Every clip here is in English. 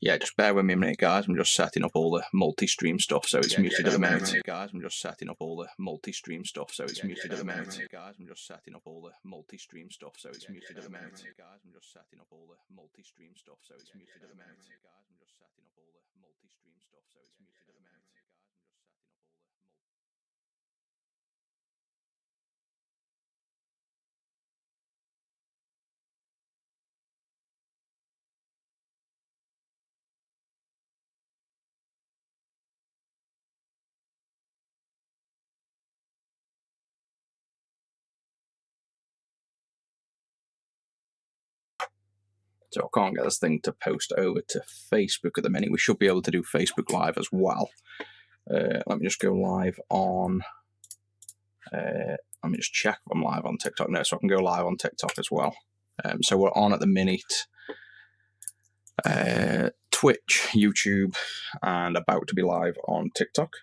Yeah, just bear with me a minute, guys. I'm just setting up all the multi-stream stuff, so it's muted at the minute. Guys, I'm just setting up all the multi-stream stuff, so it's muted at the minute. Guys, I'm just setting up all the multi-stream stuff, so it's muted at the minute. Guys, I'm just setting up all the multi-stream stuff, so it's muted at the minute. Guys, I'm just setting up all the multi-stream stuff, so it's muted at the minute. So I can't get this thing to post over to Facebook at the minute. We should be able to do Facebook Live as well. Let me just go live on. Let me just check if I'm live on TikTok. No, so I can go live on TikTok as well. So we're on at the minute. Twitch, YouTube, and about to be live on TikTok.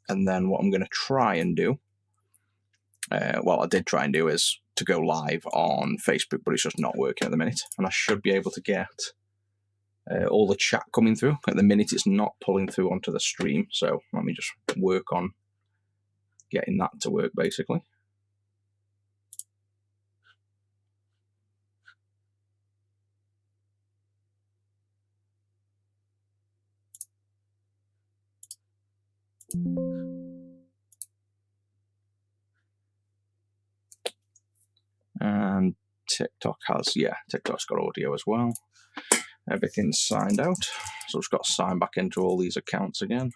And then what I'm going to try and do, well, I did try and do, is to go live on Facebook, but it's just not working at the minute. And I should be able to get all the chat coming through. At the minute, it's not pulling through onto the stream. So let me just work on getting that to work, basically. And TikTok has, yeah, TikTok's got audio as well. Everything's signed out. So I've just got to sign back into all these accounts again.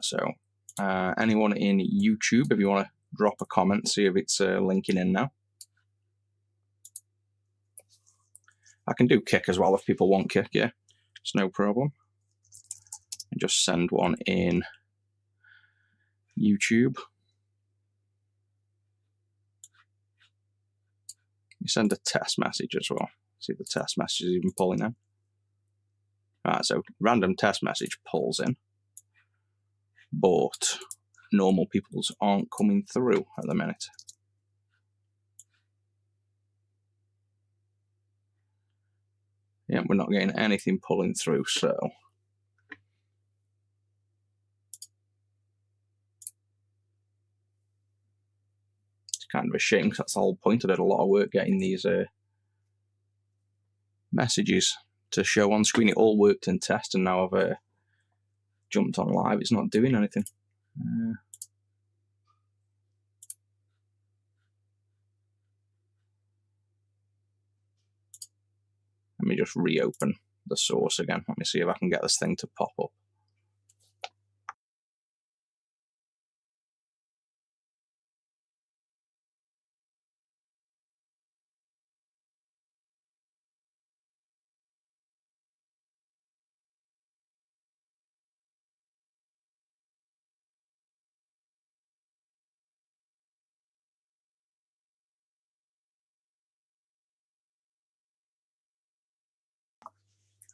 So anyone in YouTube, if you want to drop a comment, see if it's linking in now. I can do Kick as well if people want Kick, yeah. It's no problem. And just send one in YouTube. You send a test message as well. See if the test message is even pulling in. Alright, so random test message pulls in. But normal people's aren't coming through at the minute. Yeah, we're not getting anything pulling through, so it's kind of a shame because that's the whole point. I did a lot of work getting these messages to show on screen. It all worked in test, and now I've jumped on live. It's not doing anything. Let me just reopen the source again. Let me see if I can get this thing to pop up.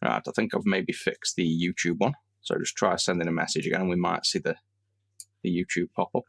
Right, I think I've maybe fixed the YouTube one. So just try sending a message again and we might see the YouTube pop up.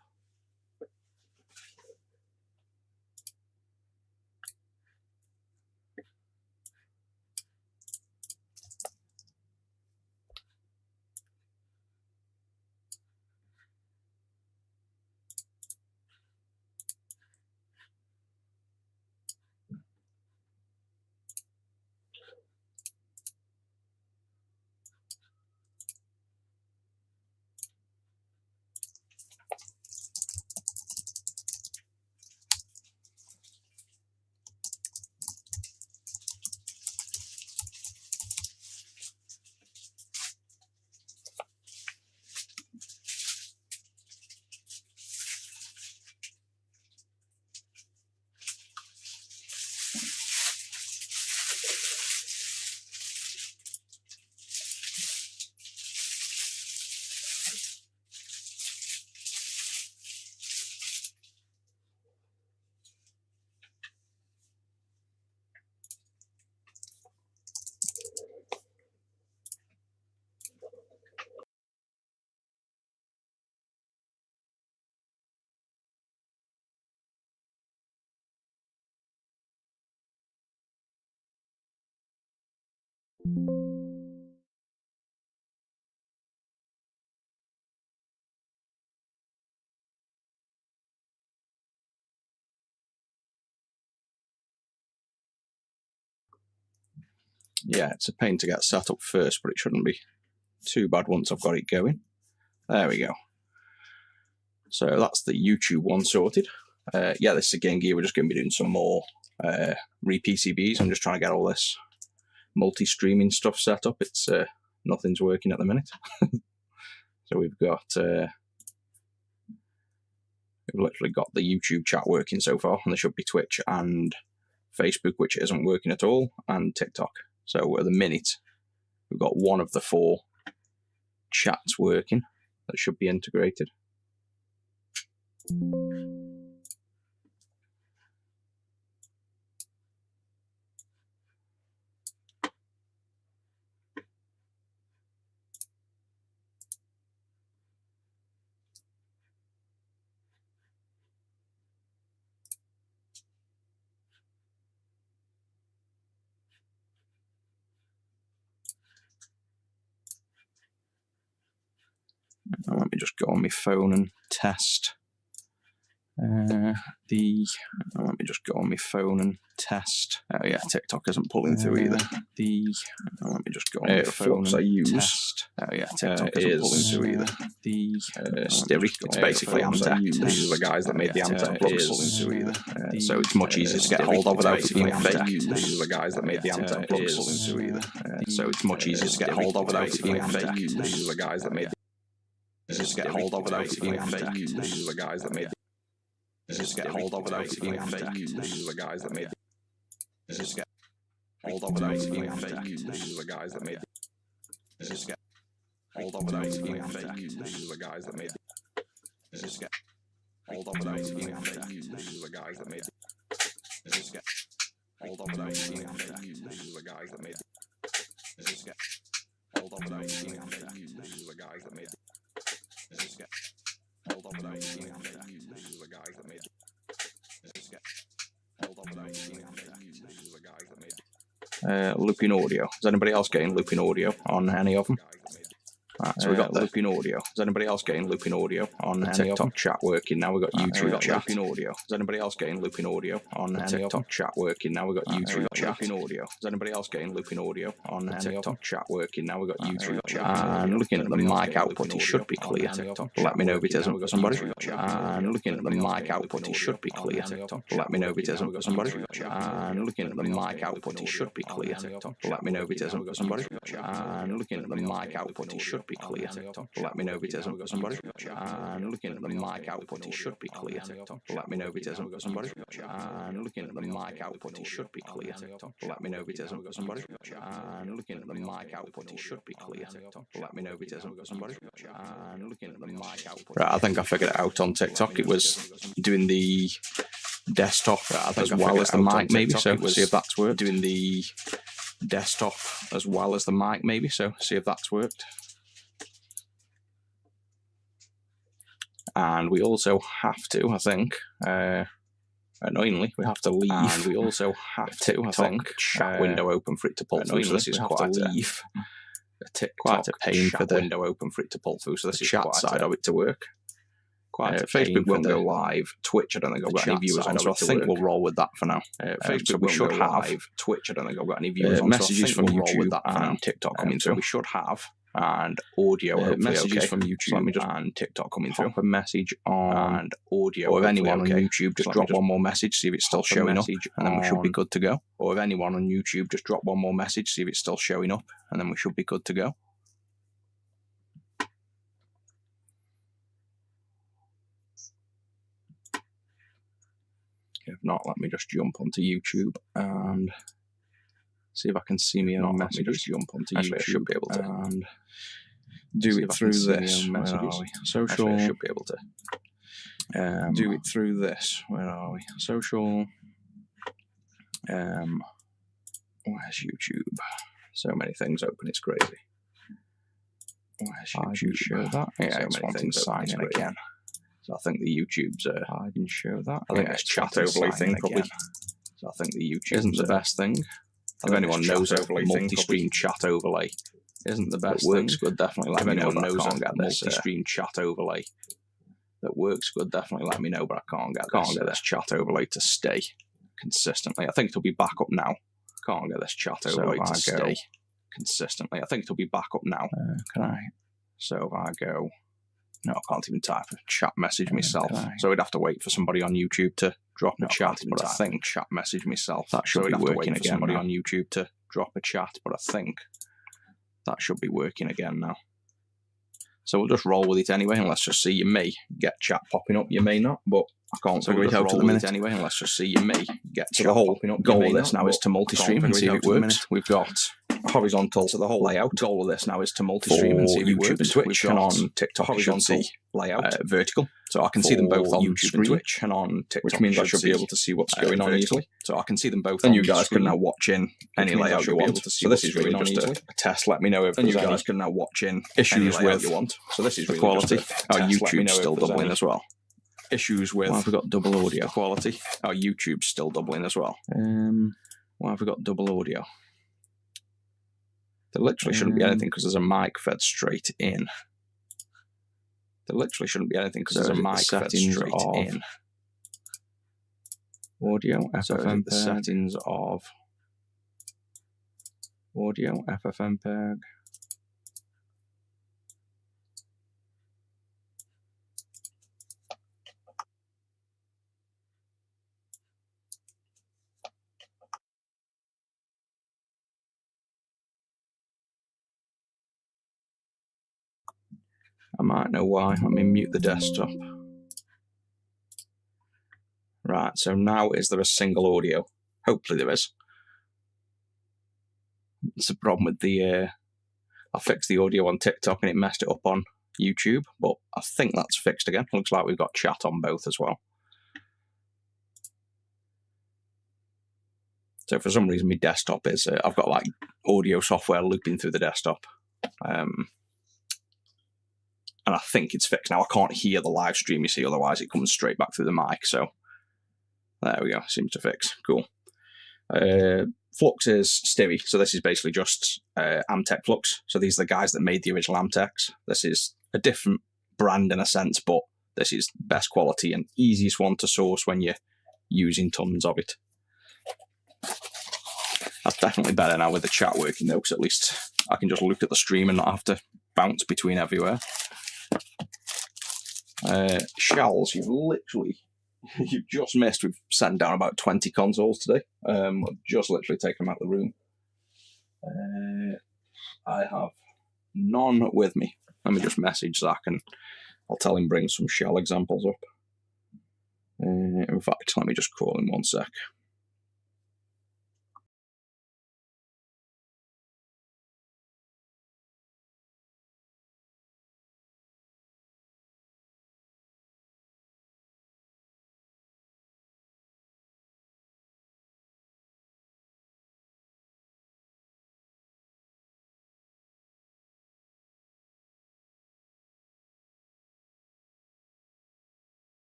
Yeah, it's a pain to get set up first, but it shouldn't be too bad once I've got it going. There we go. So that's the YouTube one sorted. Yeah, this is a Game Gear. We're just going to be doing some more RePCBs. I'm just trying to get all this multi-streaming stuff set up. It's nothing's working at the minute. So we've literally got the YouTube chat working so far, and there should be Twitch and Facebook, which isn't working at all, and TikTok. So at the minute, we've got one of the 4 chats working that should be integrated. Let me just go on my phone and test let me just go on my phone and test. Oh yeah, TikTok isn't pulling through either. Let me just go on my phone and I use. Test. Oh yeah, TikTok isn't pulling through either. Styri. It's basically Amtech. These are the guys that made the Amtech plugs. So it's much easier to get hold of without it being fake. These are the guys that made the Amtech plugs. So it's much easier to get hold of without it being fake. These are the guys that made. Just get hold of without it being fake. These are the guys that made. Just get hold of without it being fake. These are the guys that made. Just get hold of without it being fake. These are the guys that made. Just get hold of without it being fake. These are the guys that made. Just get hold of without it being fake. These are the guys that made. Just get hold of without it being fake. These are the guys that made. Just get hold of without it being fake. These are the guys that made. Just get hold of without it being fake. These are the guys that made. Just get hold of without it being fake. These are the guys that made. Looping audio. Is anybody else getting looping audio on any of them? Right, so we got looping audio. Is anybody else getting looping audio on any TikTok chat working? Now we got YouTube chat. Looping audio. Is anybody else getting looping audio on any TikTok chat working? Now we got YouTube chat. Looping audio. Is anybody else getting looping audio on any TikTok chat working? Now we got YouTube chat. And looking at the mic output, it should be clear. Let me know if it isn't. Somebody. And looking at the mic output, it should be clear. Let me know if it isn't. Somebody. And looking at the mic output, it should be clear. Let me know if it isn't. Somebody. And looking at the mic output, it should be clear. Let me know if it isn't. Somebody. And looking at the mic output, it should be clear. Let me know if it isn't. Somebody. And looking at the mic output, it should be clear. Let me know if it isn't. Somebody. And looking at the mic output, it should be clear. Let me know if it isn't. Somebody. And looking at the mic output. Right, I think I figured it out on TikTok. It was doing the desktop as well as the mic, maybe. So we'll see if that's worked. Doing the desktop as well as the mic, maybe. So see if that's worked. And we also have to, I think, annoyingly, we have to leave. And we also have to, I think, chat window open for it to pull through. So this is quite a TikTok quite a pain for the window open for it to pull through. So this is chat side of it to work. Facebook won't go live. Twitch, I don't think I've got any viewers on, so I think we'll roll with that for now. Facebook, we should have live. Twitch, I don't think I've got any viewers on, messages from YouTube and TikTok coming through. We should have. And audio, messages from YouTube, so let me just and TikTok coming through. A message on and audio, or if anyone on YouTube just drop one more message, see if it's still showing up, and then we should be good to go. Or if anyone on YouTube just drop one more message, see if it's still showing up, and then we should be good to go. If not, let me just jump onto YouTube and see if I can see me own messages. Let me just jump onto YouTube. I should be able to and do it through this. Messages. Social. I should be able to do it through this. Where are we? Social. Where's YouTube? So many things open. It's crazy. Where's YouTube? Show that. Yeah, so it's wanting to sign in again. So I think the YouTube's. I didn't show that. I think it's chat overlay thing probably. So I think the YouTube isn't the best thing. If anyone knows overlay multi-stream chat overlay isn't the best thing. Works good, definitely let me know. If anyone knows a multi-stream chat overlay that works good, definitely let me know. But I can't get this chat overlay to stay consistently. I think it'll be back up now. Can't get this chat overlay to stay consistently. I think it'll be back up now. Can I? So if I go. No, I can't even type a chat message myself. So we'd have to wait for somebody on YouTube to drop a chat. But I think chat message myself. That should be working again. Somebody on YouTube to drop a chat. But I think that should be working again now. So we'll just roll with it anyway, and let's just see. You may get chat popping up, you may not, but I can't figure it out at the minute anyway, and let's just see. You may get chat popping up. Goal of this now is to multi-stream and see if it works. We've got horizontal, so the whole layout. Goal of this now is to multi-stream and see if it works. And Twitch and on TikTok, horizontal layout, vertical. So I can see them both on YouTube and Twitch and on TikTok, which means I should be able to see what's going on easily. So I can see them both. And you guys can now watch in any layout you want. So this is really just a test. Let me know if you guys can now watch in issues with you want. So this is really quality. Our YouTube's still doubling as well. Issues with. Why have we got double audio quality? Our YouTube's still doubling as well. Why have we got double audio? There literally shouldn't be anything because there's a mic fed straight in. There literally shouldn't be anything because there's a mic fed straight in. Audio, FFmpeg. The settings of audio, FFmpeg. I might know why. Let me mute the desktop. Right, so now is there a single audio? Hopefully there is. It's a problem with the... I fixed the audio on TikTok and it messed it up on YouTube, but I think that's fixed again. Looks like we've got chat on both as well. So for some reason my desktop is... I've got like audio software looping through the desktop. And I think it's fixed now. I can't hear the live stream, you see, otherwise it comes straight back through the mic. So there we go. Seems to fix. Cool. Flux is Stevie. So this is basically just Amtech Flux. So these are the guys that made the original Amtechs. This is a different brand in a sense, but this is best quality and easiest one to source when you're using tons of it. That's definitely better now with the chat working though, because at least I can just look at the stream and not have to bounce between everywhere. Shells, you've just missed. We've sent down about 20 consoles today. I've just literally taken them out of the room. I have none with me. Let me just message Zach and I'll tell him bring some shell examples up. In fact, let me just call him 1 sec.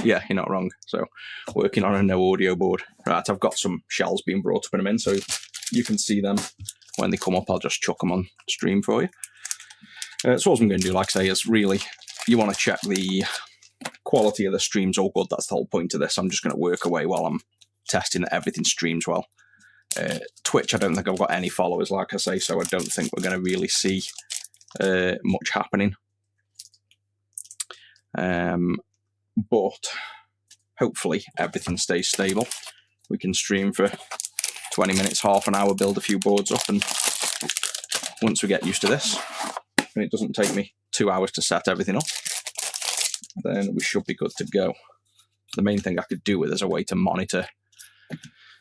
Yeah, you're not wrong. So working on a no audio board. Right, I've got some shells being brought up in a minute, so you can see them when they come up. I'll just chuck them on stream for you. So what I'm going to do, like I say, is really, you want to check the quality of the streams all good. That's the whole point of this. I'm just going to work away while I'm testing that everything streams well. Twitch, I don't think I've got any followers, like I say, so I don't think we're going to really see much happening. But hopefully everything stays stable. We can stream for 20 minutes, half an hour, build a few boards up, and once we get used to this, and it doesn't take me 2 hours to set everything up, then we should be good to go. The main thing I could do with is a way to monitor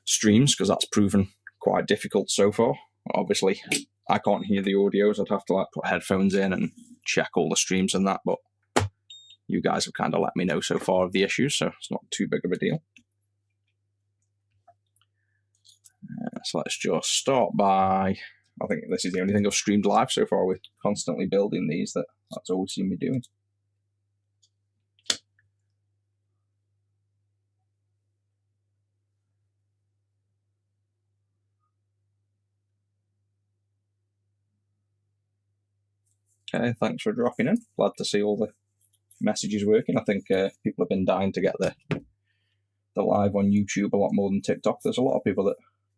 streams, because that's proven quite difficult so far. Obviously, I can't hear the audios. I'd have to like put headphones in and check all the streams and that, but you guys have kind of let me know so far of the issues, so it's not too big of a deal. So let's just start by, I think this is the only thing I've streamed live so far. We're constantly building these. That's all we've seen me doing. Okay, thanks for dropping in. Glad to see all the messages working. I think people have been dying to get the live on YouTube a lot more than TikTok. There's a lot of people that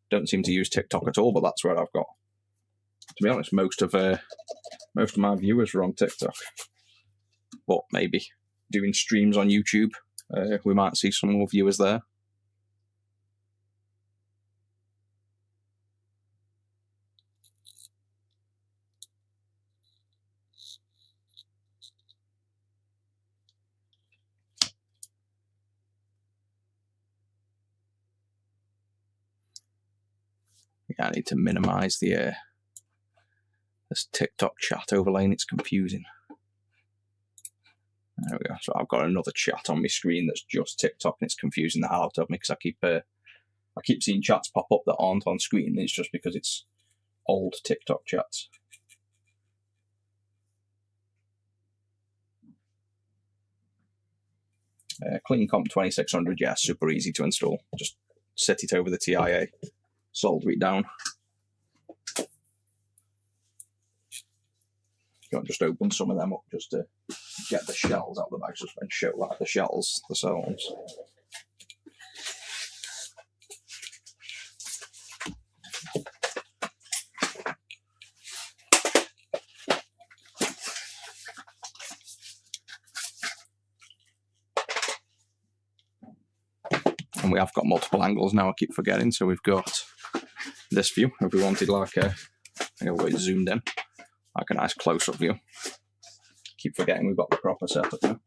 don't seem to use TikTok at all, but that's where I've got, to be honest, most of my viewers are on TikTok. But maybe doing streams on YouTube, we might see some more viewers there. Yeah, I need to minimize the this TikTok chat overlay, and it's confusing. There we go. So I've got another chat on my screen that's just TikTok, and it's confusing the hell out of me because I keep seeing chats pop up that aren't on screen. And it's just because it's old TikTok chats. Clean Comp 2600, yeah, super easy to install. Just set it over the TIA, solder it down. You can't just open some of them up just to get the shells out of the bag and show like the shells themselves. And we have got multiple angles now, I keep forgetting. So we've got this view, if we wanted like a, I've got it zoomed in, like a nice close-up view. Keep forgetting we've got the proper setup now.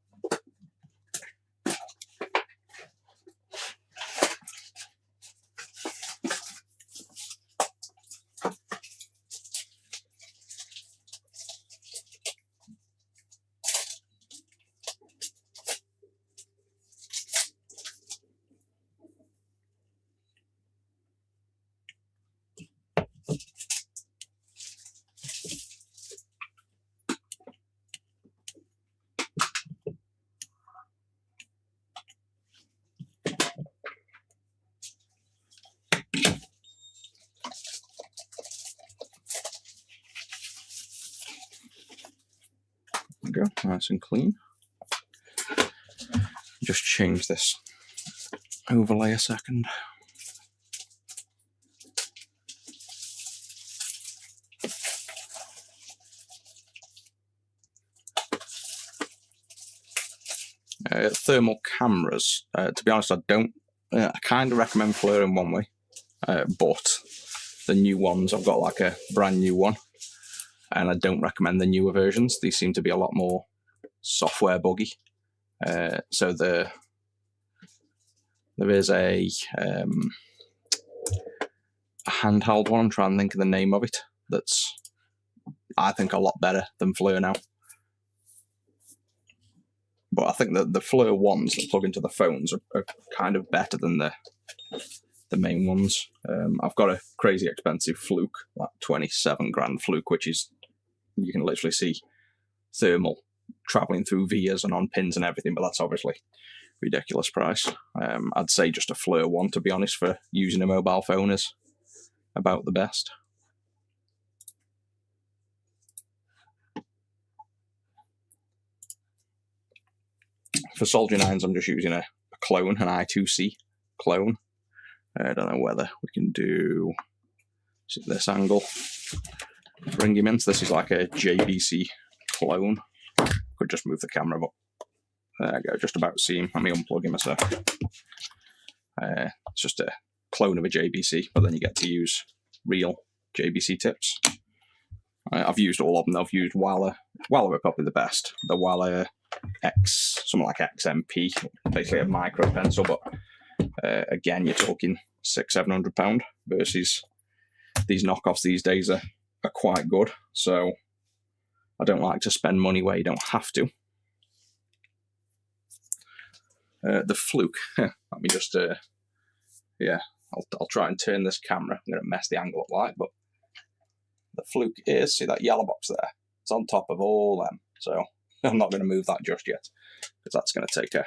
Go, nice and clean. Just change this overlay a second. Thermal cameras. To be honest, I don't. I kind of recommend FLIR in one way, but the new ones, I've got like a brand new one. And I don't recommend the newer versions. These seem to be a lot more software buggy. So there is a handheld one, I'm trying to think of the name of it, that's, I think, a lot better than FLIR now. But I think that the FLIR ones that plug into the phones are kind of better than the main ones. I've got a crazy expensive Fluke, like 27 grand Fluke, which is, you can literally see thermal travelling through vias and on pins and everything, but that's obviously ridiculous price. I'd say just a FLIR one, to be honest, for using a mobile phone is about the best. For soldering irons, I'm just using a clone, an I2C clone. I don't know whether we can do this angle. Bring him in. So this is like a JBC clone. Could just move the camera, but there I go. Just about see him. Let me unplug him a sec. It's just a clone of a JBC, but then you get to use real JBC tips. I've used all of them. I've used Wala. Wala are probably the best. The Wala X, something like XMP, basically a micro pencil, but again, you're talking £600-700 versus these knockoffs these days are quite good. So I don't like to spend money where you don't have to. The Fluke. Let me just, yeah, I'll try and turn this camera. I'm going to mess the angle up like, but the Fluke is, see that yellow box there? It's on top of all them. So I'm not going to move that just yet, because that's going to take a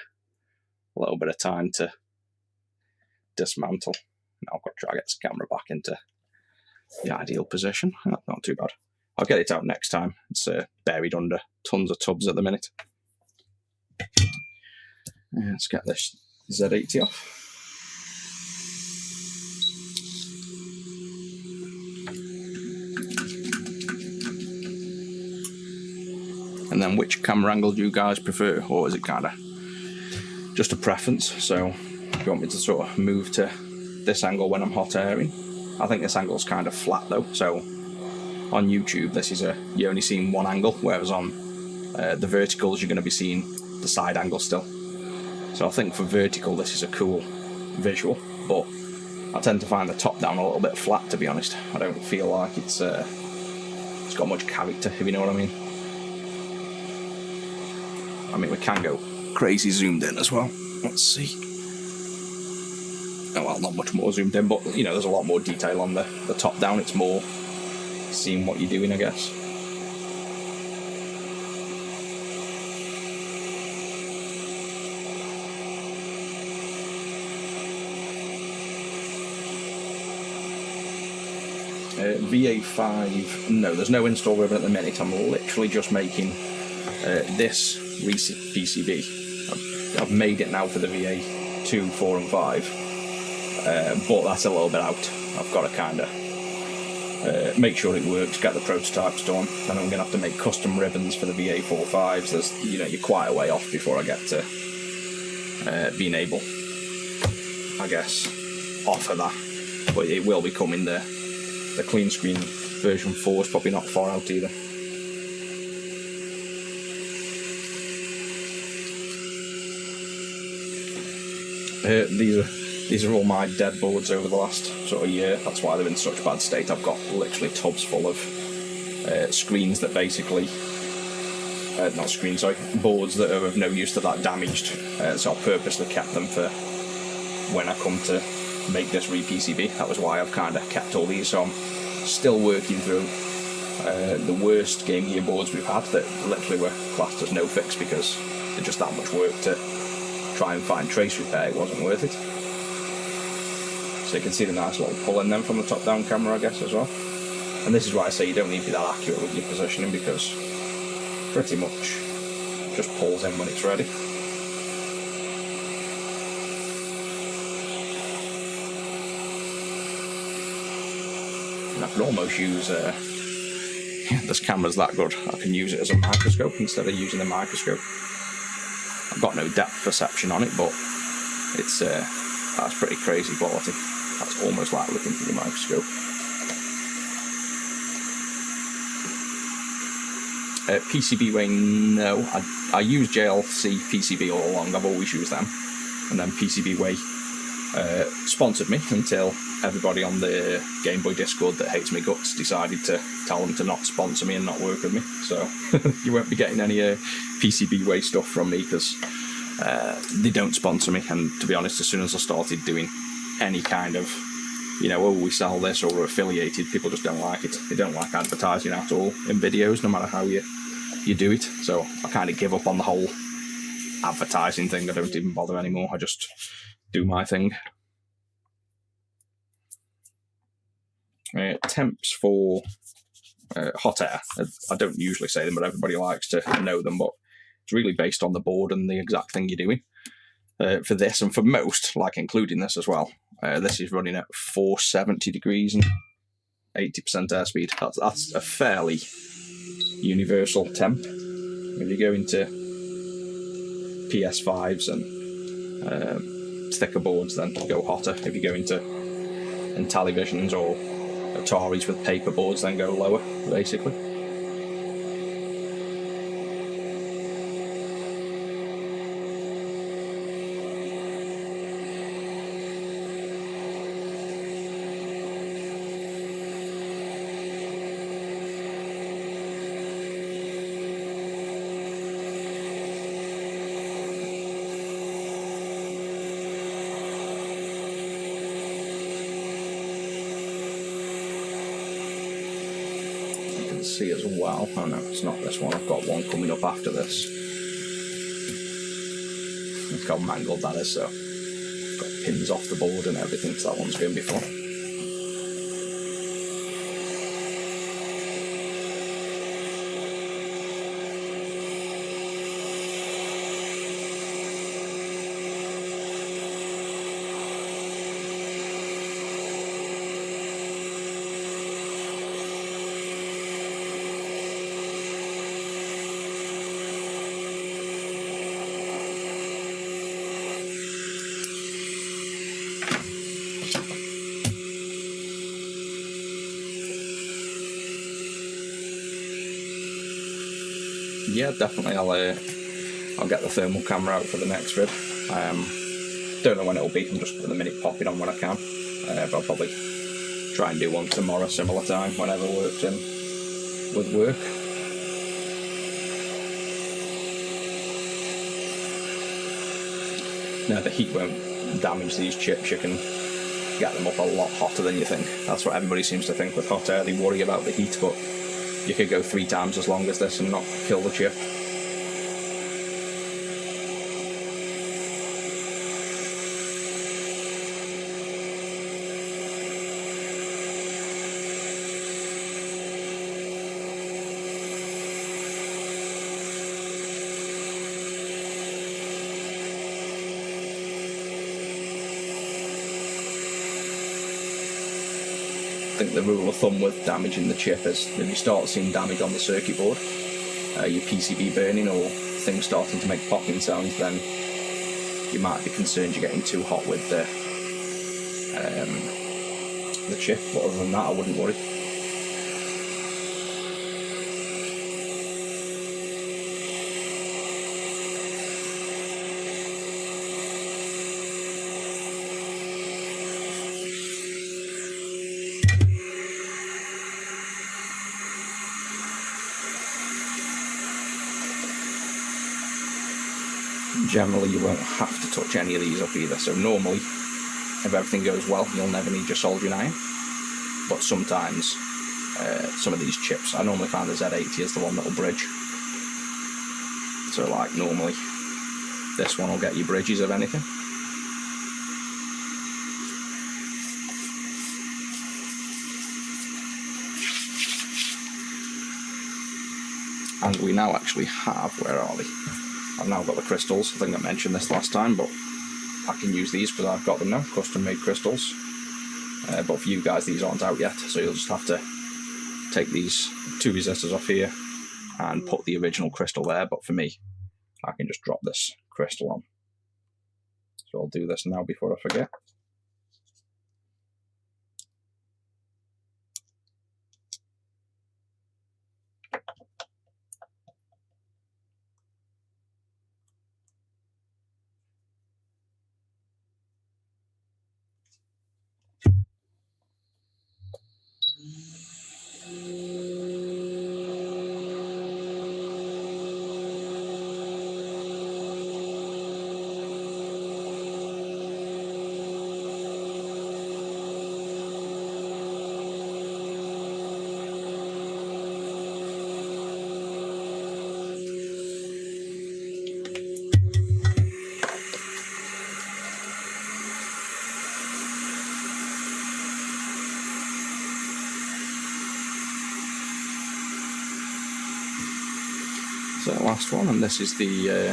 little bit of time to dismantle. Now I've got to try to get this camera back into the ideal position. Not too bad. I'll get it out next time. It's buried under tons of tubs at the minute. Let's get this Z80 off. And then which camera angle do you guys prefer? Or is it kind of just a preference? So if you want me to sort of move to this angle when I'm hot airing, I think this angle's kind of flat though. So on YouTube, this is you're only seeing one angle, whereas on the verticals, you're going to be seeing the side angle still. So I think for vertical, this is a cool visual, but I tend to find the top down a little bit flat, to be honest. I don't feel like it's got much character, if you know what I mean. I mean, we can go crazy zoomed in as well. Let's see. Oh, well, not much more zoomed in, but, you know, there's a lot more detail on the top down. It's more seeing what you're doing, I guess. VA5, no, there's no install ribbon at the minute. I'm literally just making this RePCB. I've made it now for the VA2, 4 and 5, but that's a little bit out. I've got to kind of make sure it works, get the prototypes done, then I'm going to have to make custom ribbons for the VA4, 5s. There's, you know, you're quite a way off before I get to being able, I guess, offer that, but it will be coming there. The clean screen version 4 is probably not far out either. These are all my dead boards over the last sort of year. That's why they're in such bad state. I've got literally tubs full of screens that basically, not screens, sorry, boards that are of no use, that are damaged. So I purposely kept them for when I come to make this RePCB. That was why I've kind of kept all these. So I'm still working through the worst Game Gear boards we've had that literally were classed as no fix because they're just that much work to try and find trace repair. It wasn't worth it. So you can see the nice little pull in them from the top down camera, I guess, as well. And this is why I say you don't need to be that accurate with your positioning, because pretty much just pulls in when it's ready. I could almost use, this camera's that good, I can use it as a microscope instead of using the microscope. I've got no depth perception on it, but it's that's pretty crazy quality. That's almost like looking through the microscope. PCB-Way, no. I use JLC PCB all along, I've always used them. And then PCB-Way sponsored me until everybody on the Game Boy Discord that hates me guts decided to tell them to not sponsor me and not work with me. So you won't be getting any PCB-Way stuff from me because they don't sponsor me. And to be honest, as soon as I started doing any kind of, you know, oh, we sell this or we're affiliated, people just don't like it. They don't like advertising at all in videos, no matter how you you do it. So I kind of give up on the whole advertising thing. I don't even bother anymore. I just do my thing. Temps for hot air. I don't usually say them, but everybody likes to know them. But it's really based on the board and the exact thing you're doing. For this and for most, like including this as well, this is running at 470 degrees and 80% airspeed. That's a fairly universal temp. If you go into PS5s and thicker boards, then go hotter. If you go into Intellivisions or Ataris with paper boards, then go lower, basically. See as well. Oh no, it's not this one. I've got one coming up after this. Look how mangled that is. So got pins off the board and everything. So that one's been before. Yeah, definitely. I'll get the thermal camera out for the next vid. Don't know when it'll be. I'm just at the minute popping on when I can. But I'll probably try and do one tomorrow, similar time, whenever works in with work. Now the heat won't damage these chips. You can get them up a lot hotter than you think. That's what everybody seems to think with hot air. They worry about the heat, but you could go 3 times as long as this and not kill the chip. I think the rule of thumb with damaging the chip is if you start seeing damage on the circuit board, your PCB burning or things starting to make popping sounds, then you might be concerned you're getting too hot with the chip. But other than that, I wouldn't worry. Generally, you won't have to touch any of these up either. So normally, if everything goes well, you'll never need your soldering iron. But sometimes, some of these chips, I normally find the Z80 is the one that'll bridge. So like normally, this one will get you bridges of anything. And we now actually have, where are they? I've now got the crystals. I think I mentioned this last time, but I can use these because I've got them now, custom made crystals. But for you guys, these aren't out yet, so you'll just have to take these 2 resistors off here and put the original crystal there. But for me, I can just drop this crystal on. So I'll do this now before I forget. So the last one, and this is the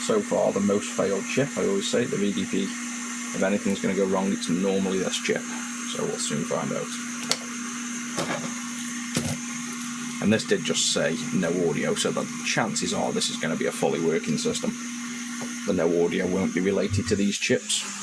so far the most failed chip. I always say the VDP, if anything's going to go wrong, it's normally this chip. So we'll soon find out. And this did just say no audio, so the chances are this is going to be a fully working system. The no audio won't be related to these chips.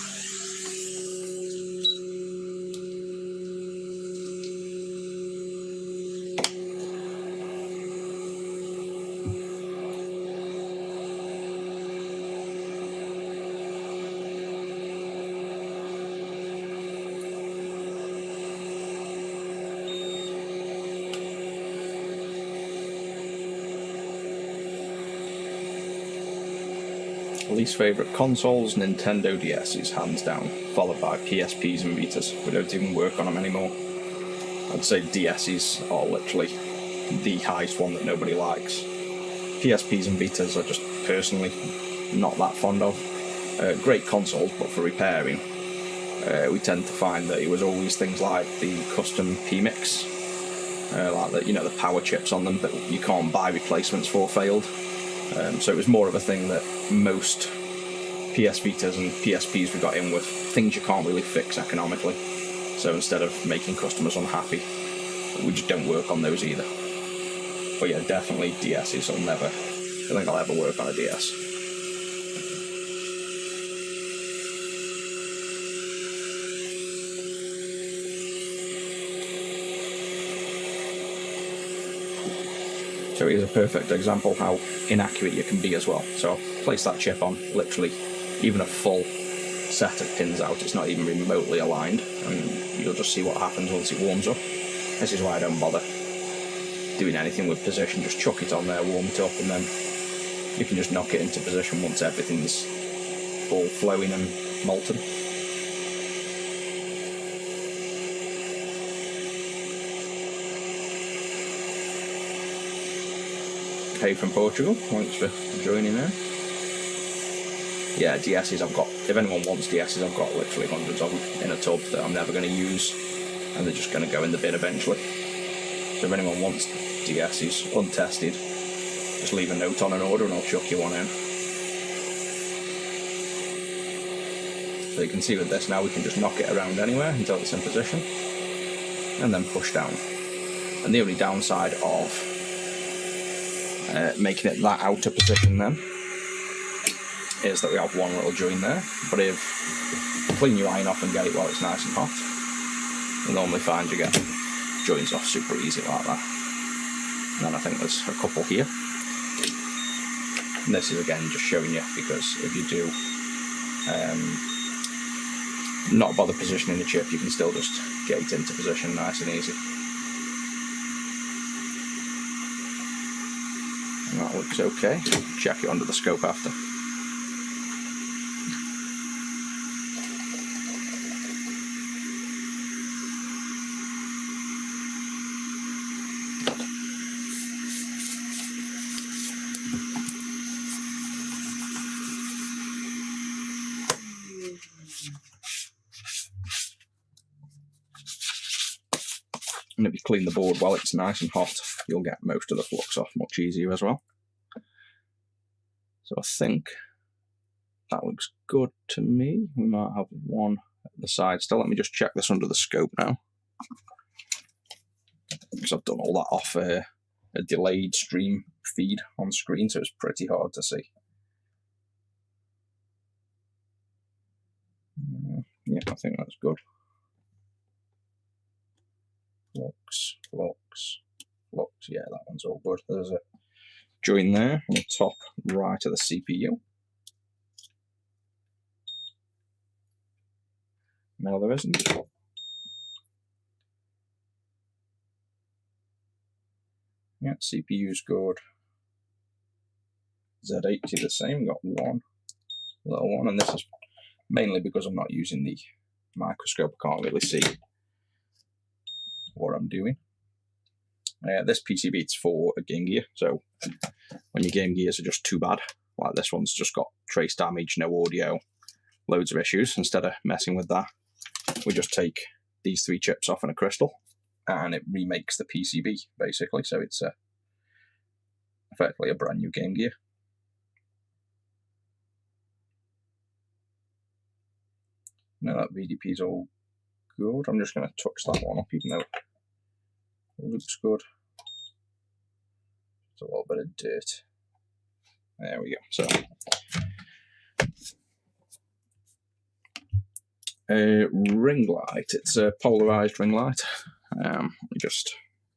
Least favourite consoles, Nintendo DS's, hands down, followed by PSPs and Vitas. We don't even work on them anymore. I'd say DS's are literally the highest one that nobody likes. PSPs and Vitas are just personally not that fond of. Great consoles, but for repairing, we tend to find that it was always things like the custom PMICs, like the, the power chips on them that you can't buy replacements for failed. So it was more of a thing that most PS Vitas and PSPs we got in with, things you can't really fix economically. So instead of making customers unhappy, we just don't work on those either. But yeah, definitely DS's will never, I don't think I'll ever work on a DS. So here's a perfect example how inaccurate you can be as well. So I'll place that chip on, literally even a full set of pins out, it's not even remotely aligned, and you'll just see what happens once it warms up. This is why I don't bother doing anything with position, just chuck it on there, warm it up, and then you can just knock it into position once everything's all flowing and molten. Hey from Portugal, thanks for joining in. Yeah, DS's I've got, if anyone wants DS's, I've got literally hundreds of them in a tub that I'm never going to use, and they're just going to go in the bin eventually. So if anyone wants DS's untested, just leave a note on an order and I'll chuck you one in. So you can see with this now we can just knock it around anywhere until it's in position, and then push down. And the only downside of making it that outer position then is that we have one little join there, but if you clean your iron off and get it while it's nice and hot, you'll normally find you get joins off super easy like that. And then I think there's a couple here, and this is again just showing you, because if you do not bother positioning the chip, you can still just get it into position nice and easy. And that looks okay. Check it under the scope after. And if you clean the board while it's nice and hot, you'll get most of the flux off much easier as well. So I think that looks good to me. We might have one at the side still. Let me just check this under the scope now, because I've done all that off a delayed stream feed on screen, so it's pretty hard to see. Yeah, I think that's good. Flux, flux, flux. Yeah, that one's all good. There's a join there on the top right of the CPU. No, there isn't. Yeah, CPU's good. Z80 the same. We've got one little one, and this is mainly because I'm not using the microscope. I can't really see what I'm doing. This PCB, it's for a Game Gear, so when your Game Gears are just too bad, like this one's just got trace damage, no audio, loads of issues, instead of messing with that, we just take these 3 chips off in a crystal and it remakes the PCB basically. So it's a effectively a brand new Game Gear. Now that VDP is all good. I'm just going to touch that one up, even though it looks good. It's a little bit of dirt. There we go. So, ring light. It's a polarized ring light. Let me just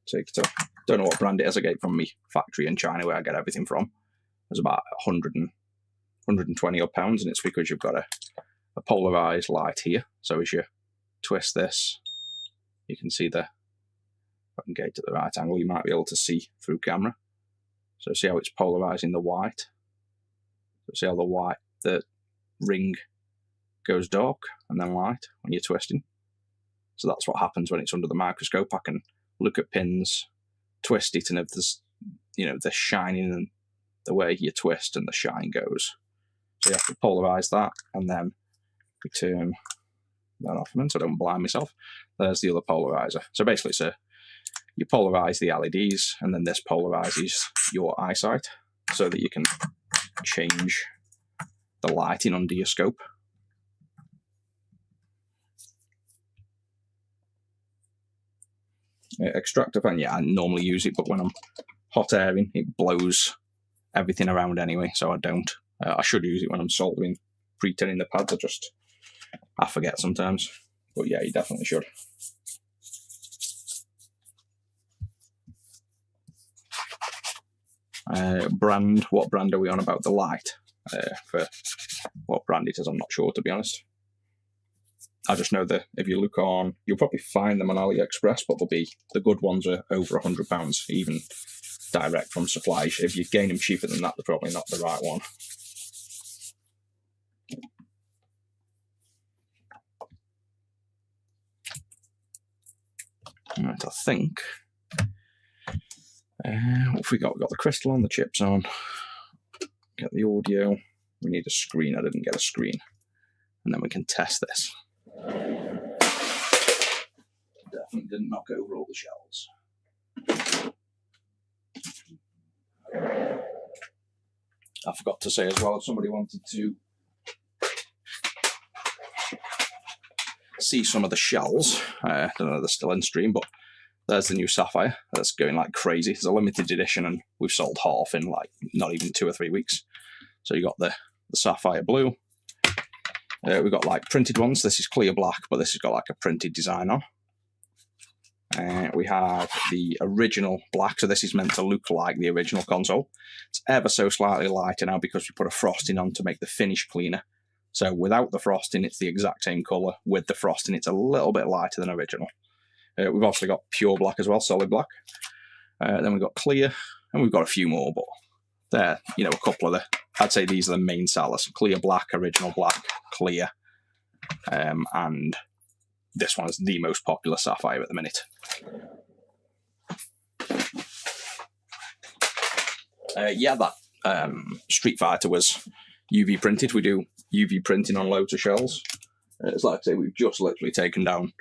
take it off. Don't know what brand it is. I get it from me factory in China, where I get everything from. It's about 120 odd pounds, and it's because you've got a polarized light here. So as you twist this, you can see if I can get it at the right angle, you might be able to see through camera. So see how it's polarizing the white. So see how the ring goes dark and then light when you're twisting. So that's what happens when it's under the microscope. I can look at pins, twist it, and if there's, the shining and the way you twist and the shine goes. So you have to polarize that and then return that off, so I don't blind myself. There's the other polarizer. So basically, you polarize the LEDs, and then this polarizes your eyesight so that you can change the lighting under your scope. Extractor fan, yeah, I normally use it, but when I'm hot airing, it blows everything around anyway, so I don't. I should use it when I'm soldering, pre-tinning the pads. I forget sometimes, but yeah, you definitely should. What brand are we on about the light? For what brand it is, I'm not sure, to be honest. I just know that if you look on, you'll probably find them on AliExpress, but the good ones are over £100, even direct from suppliers. If you gain them cheaper than that, they're probably not the right one. Right, I think. What have we got? We've got the crystal on, the chips on. Get the audio. We need a screen. I didn't get a screen. And then we can test this. Definitely didn't knock over all the shells. I forgot to say as well, if somebody wanted to see some of the shells, I don't know if they're still in stream, but there's the new Sapphire that's going like crazy. It's a limited edition, and we've sold half in like not even 2 or 3 weeks. So you got the Sapphire Blue. We've got like printed ones. This is clear black, but this has got like a printed design on. We have the original black, so this is meant to look like the original console. It's ever so slightly lighter now because we put a frosting on to make the finish cleaner. So without the frosting, it's the exact same colour. With the frosting, it's a little bit lighter than original. We've also got pure black as well, solid black. Then we've got clear, and we've got a few more, but they're, a couple of I'd say these are the main sellers. Clear black, original black, clear, and this one is the most popular Sapphire at the minute. That Street Fighter was UV printed. We do UV printing on loads of shells. It's like I say, we've just literally taken down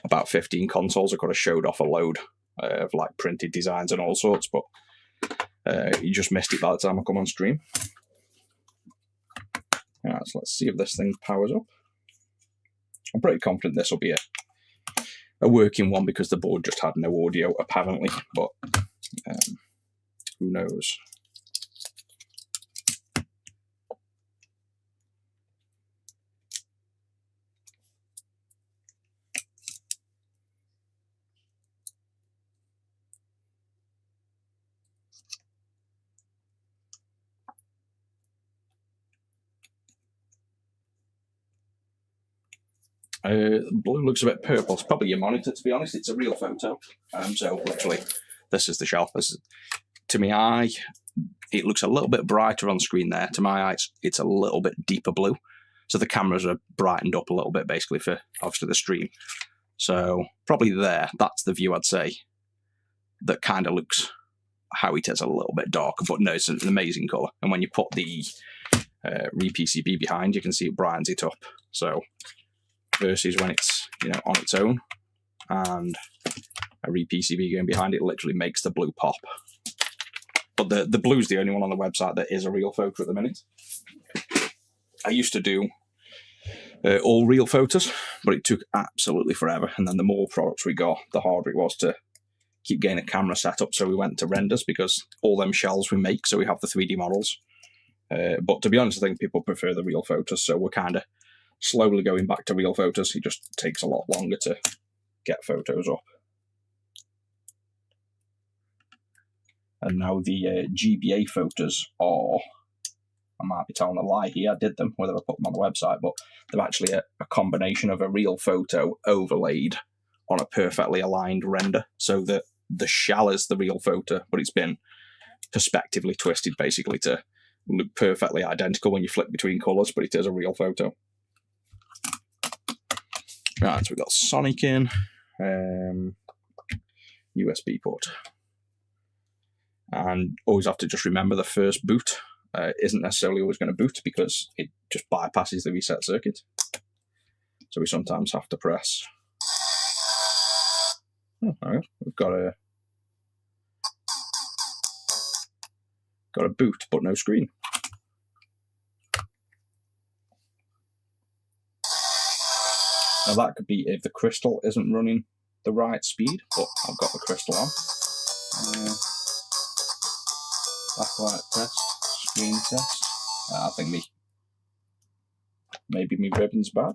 about 15 consoles. I could have showed off a load of like printed designs and all sorts, but you just missed it by the time I come on stream. Right, so let's see if this thing powers up. I'm pretty confident this will be a working one because the board just had no audio apparently, but who knows. Blue looks a bit purple. It's probably your monitor, to be honest. It's a real photo. So literally, this is the shell. To my eye, it looks a little bit brighter on screen there. To my eye, it's a little bit deeper blue. So the cameras are brightened up a little bit, basically, for obviously the stream. So probably there, that's the view I'd say that kind of looks how it is, a little bit darker. But no, it's an amazing colour. And when you put the RePCB behind, you can see it brightens it up. So versus when it's on its own and a RePCB going behind it, literally makes the blue pop. But the blue's the only one on the website that is a real photo at the minute. I used to do all real photos, but it took absolutely forever. And then the more products we got, the harder it was to keep getting a camera set up. So we went to renders because all them shells we make, so we have the 3D models. But to be honest, I think people prefer the real photos. So we're kind of slowly going back to real photos. It just takes a lot longer to get photos up. And now the GBA photos are, I might be telling a lie here, I did them, whether I put them on the website, but they're actually a combination of a real photo overlaid on a perfectly aligned render. So that the shell is the real photo, but it's been perspectively twisted basically to look perfectly identical when you flip between colours, but it is a real photo. Right, so we've got Sonic in, USB port. And always have to just remember the first boot isn't necessarily always going to boot because it just bypasses the reset circuit. So we sometimes have to press. Oh, there we go. We've got a boot but no screen. Now that could be if the crystal isn't running the right speed, but I've got the crystal on. Backlight test, screen test. I think maybe my ribbon's bad.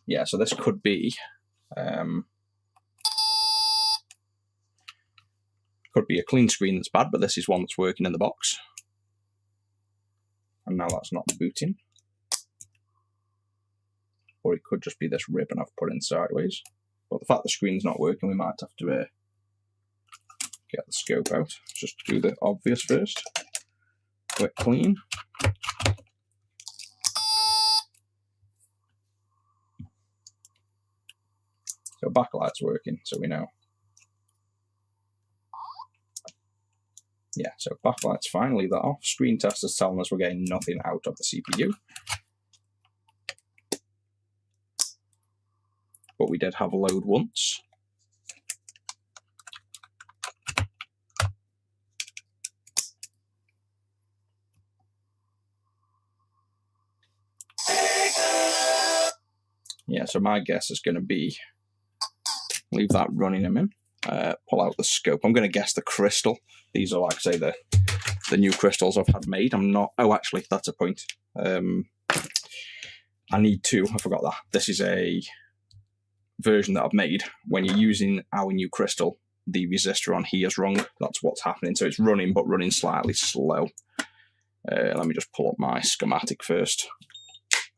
Yeah, so this could be a clean screen that's bad, but this is one that's working in the box. And now that's not booting. Or it could just be this ribbon I've put in sideways. But the fact the screen's not working, we might have to get the scope out. Just do the obvious first. Click clean. So backlight's working, so we know. Yeah, so backlight's fine, leave that off. Screen test is telling us we're getting nothing out of the CPU. But we did have a load once. Yeah, so my guess is going to be leave that running a minute. Pull out the scope. I'm going to guess the crystal. These are, like I say, the new crystals I've had made. I'm not. Oh, actually, that's a point. I need to. I forgot that. This is a version that I've made. When you're using our new crystal, the resistor on here is wrong. That's what's happening. So it's running, but running slightly slow. Let me just pull up my schematic first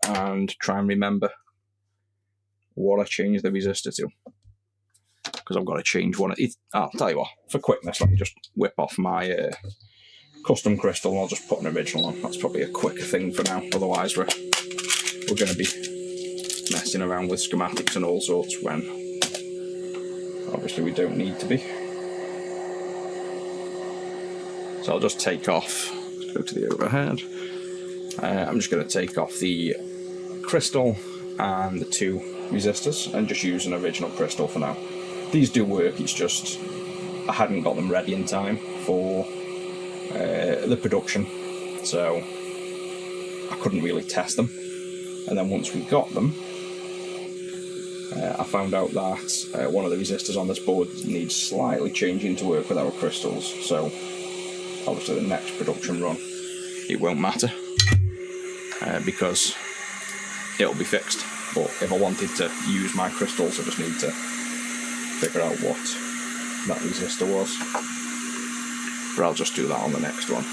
and try and remember what I changed the resistor to. Because I've got to change one. I'll tell you what, for quickness, let me just whip off my custom crystal and I'll just put an original on. That's probably a quicker thing for now. Otherwise, we're going to be messing around with schematics and all sorts when obviously we don't need to be. So I'll just take off. Let's go to the overhead. I'm just going to take off the crystal and the two resistors and just use an original crystal for now. These do work, it's just I hadn't got them ready in time for the production, so I couldn't really test them. And then once we got them, I found out that one of the resistors on this board needs slightly changing to work with our crystals, so obviously the next production run it won't matter because it'll be fixed. But if I wanted to use my crystals, I just need to figure out what that resistor was. But I'll just do that on the next one.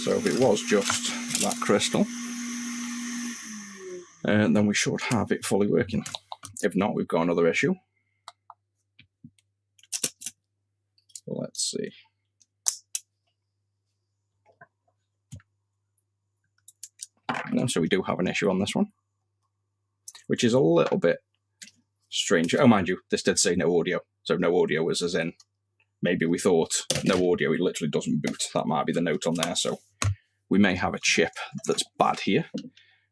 So if it was just that crystal, then we should have it fully working. If not, we've got another issue. Let's see. No, so we do have an issue on this one, which is a little bit strange. Oh, mind you, this did say no audio. So no audio was as in, maybe we thought no audio, it literally doesn't boot. That might be the note on there. So we may have a chip that's bad here.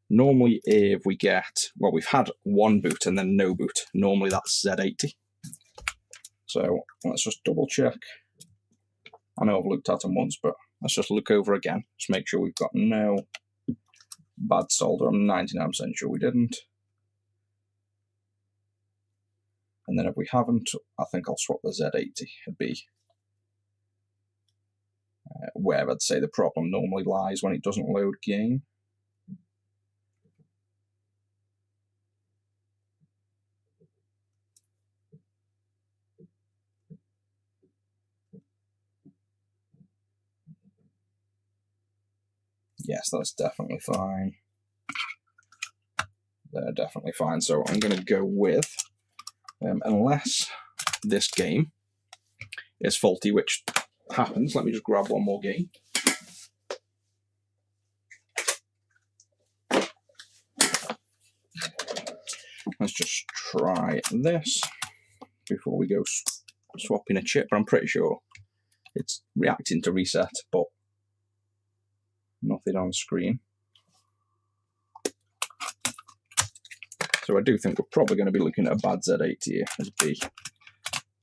Normally, if we get, well, we've had one boot and then no boot. Normally that's Z80. So let's just double check. I know I've looked at them once, but let's just look over again. Just make sure we've got no bad solder. I'm 99% sure we didn't. And then if we haven't, I think I'll swap the Z80. It'd be where I'd say the problem normally lies when it doesn't load game. Yes, that's definitely fine. They're definitely fine. So I'm going to go with, unless this game is faulty, which happens. Let me just grab one more game. Let's just try this before we go swapping a chip. But I'm pretty sure it's reacting to reset, but nothing on screen. So I do think we're probably going to be looking at a bad Z80 here as B,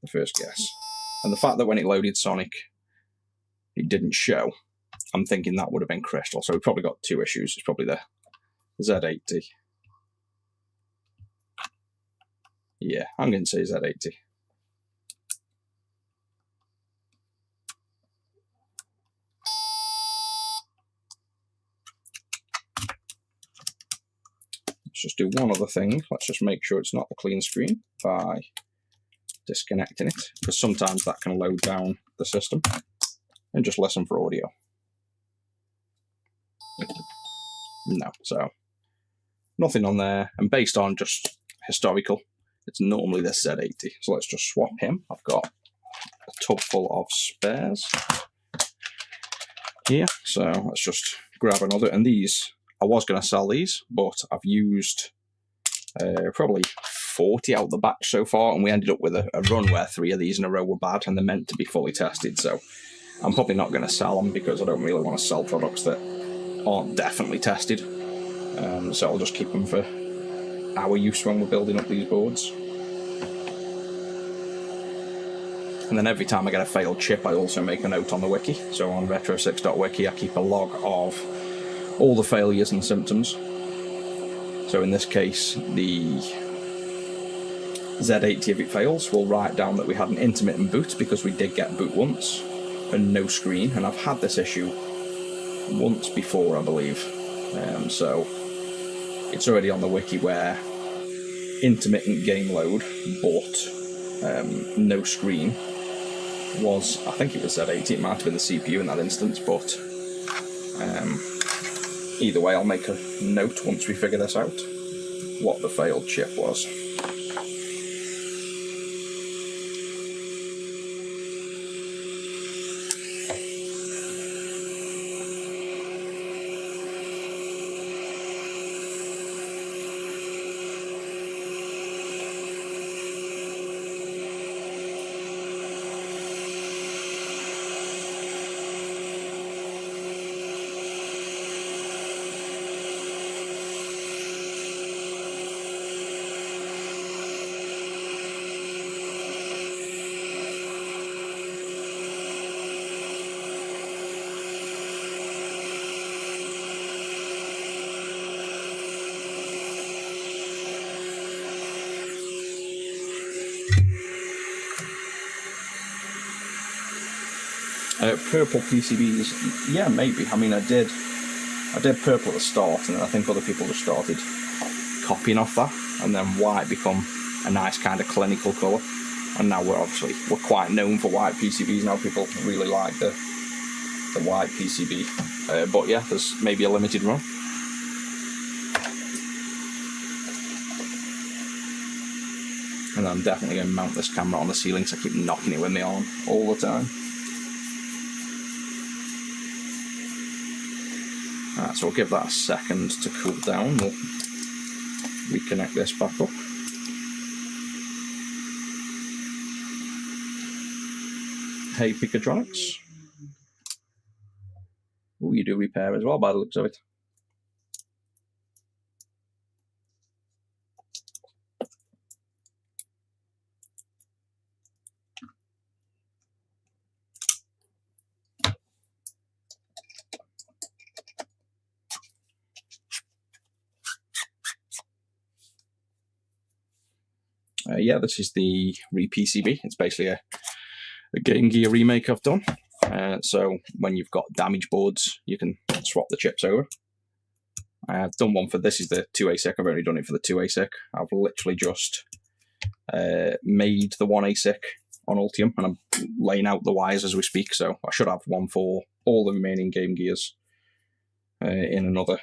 the first guess. And the fact that when it loaded Sonic, it didn't show, I'm thinking that would have been Crystal. So we've probably got two issues. It's probably the Z80. Yeah, I'm going to say Z80. Let's just do one other thing. Let's just make sure it's not a clean screen by disconnecting it, because sometimes that can load down the system. And just listen for audio. No, so nothing on there. And based on just historical, it's normally this Z80. So let's just swap him. I've got a tub full of spares here. So let's just grab another. And these, I was going to sell these, but I've used probably 40 out the batch so far. And we ended up with a run where 3 of these in a row were bad and they're meant to be fully tested. So I'm probably not going to sell them because I don't really want to sell products that aren't definitely tested. So I'll just keep them for our use when we're building up these boards. And then every time I get a failed chip, I also make a note on the wiki. So on retro6.wiki, I keep a log of all the failures and symptoms. So in this case, the Z80, if it fails, will write down that we had an intermittent boot because we did get boot once and no screen. And I've had this issue once before, I believe. So it's already on the wiki where intermittent game load, but no screen was, I think it was Z80, it might have been the CPU in that instance, but either way, I'll make a note once we figure this out, what the failed chip was. Purple PCBs, yeah, maybe. I mean, I did purple at the start, and then I think other people just started copying off that, and then white become a nice kind of clinical colour. And now we're quite known for white PCBs now. People really like the white PCB, but yeah, there's maybe a limited run. And I'm definitely going to mount this camera on the ceiling, so I keep knocking it with my arm all the time. Alright, so we'll give that a second to cool down. We'll reconnect this back up. Hey, Picatronics. Oh, you do repair as well by the looks of it. Yeah, this is the RePCB. It's basically a Game Gear remake I've done. So when you've got damaged boards, you can swap the chips over. I have done one for this is the 2 ASIC. I've only done it for the 2 ASIC. I've literally just made the 1 ASIC on Ultium, and I'm laying out the wires as we speak. So I should have one for all the remaining Game Gears in another,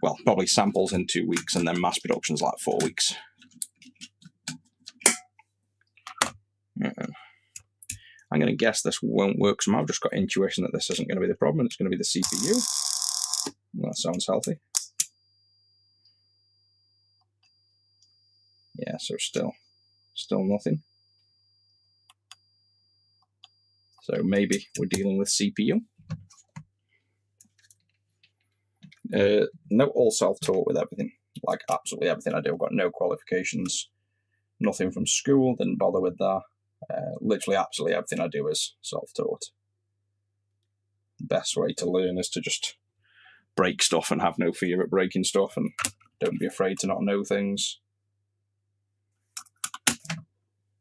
well, probably samples in 2 weeks, and then mass production's like 4 weeks. I'm going to guess this won't work somehow. I've just got intuition that this isn't going to be the problem. It's going to be the CPU. That sounds healthy. Yeah, so still nothing. So maybe we're dealing with CPU. No, all self-taught with everything. Like absolutely everything I do. I've got no qualifications. Nothing from school. Didn't bother with that. Literally absolutely everything I do is self-taught. Best way to learn is to just break stuff and have no fear at breaking stuff, and don't be afraid to not know things.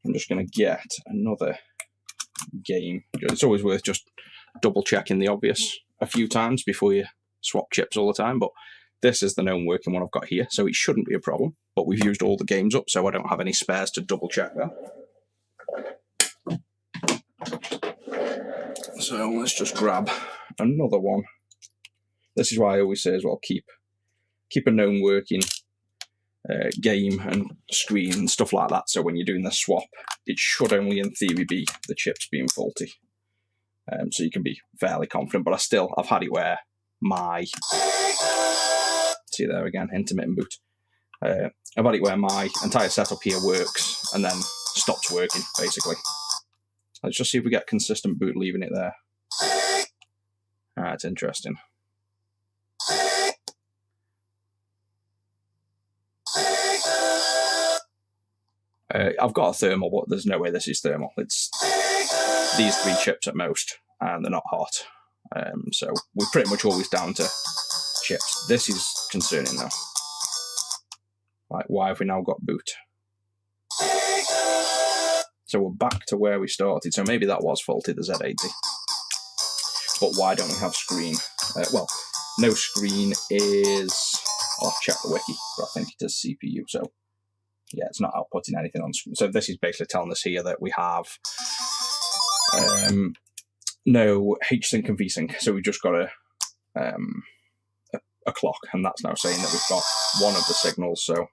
I'm just going to get another game. It's always worth just double checking the obvious a few times before you swap chips all the time, but this is the known working one I've got here, so it shouldn't be a problem. But we've used all the games up, so I don't have any spares to double check that. So let's just grab another one. This is why I always say as well, keep a known working game and screen and stuff like that. So when you're doing the swap, it should only in theory be the chips being faulty. So you can be fairly confident. But I've had it where my, see there again, intermittent boot. I've had it where my entire setup here works and then stops working, basically. Let's just see if we get consistent boot leaving it there. That's interesting. I've got a thermal, but there's no way this is thermal. It's these 3 chips at most, and they're not hot. So we're pretty much always down to chips. This is concerning though. Like, why have we now got boot? So we're back to where we started. So maybe that was faulty, the Z80. But why don't we have screen? Well, no screen is... I'll have to check the wiki, but I think it is CPU. So yeah, it's not outputting anything on screen. So this is basically telling us here that we have no H-sync and V-sync. So we've just got a clock, and that's now saying that we've got one of the signals. So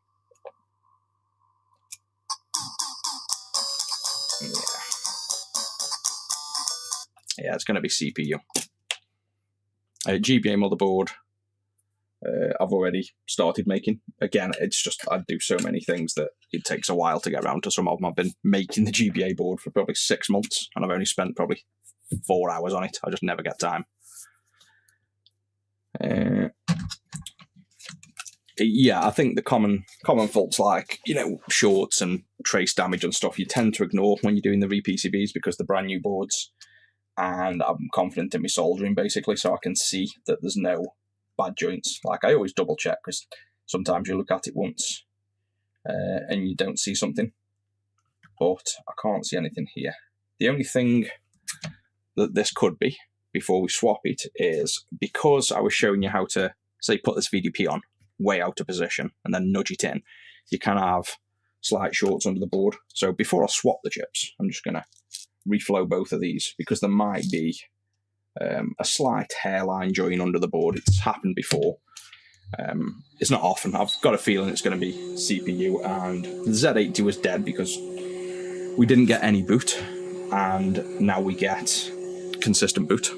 yeah, it's going to be CPU. GBA motherboard, I've already started making. Again, it's just I do so many things that it takes a while to get around to some of them. I've been making the GBA board for probably 6 months, and I've only spent probably 4 hours on it. I just never get time. Yeah, I think the common faults like, you know, shorts and trace damage and stuff, you tend to ignore when you're doing the RePCBs because they're brand new boards. And I'm confident in my soldering, basically, so I can see that there's no bad joints. Like, I always double check, because sometimes you look at it once and you don't see something. But I can't see anything here. The only thing that this could be, before we swap it, is because I was showing you how to, say, put this VDP on, way out of position, and then nudge it in, you can have slight shorts under the board. So before I swap the chips, I'm just going to reflow both of these, because there might be a slight hairline join under the board. It's happened before. It's not often. I've got a feeling it's going to be CPU, and the Z80 was dead because we didn't get any boot, and now we get consistent boot.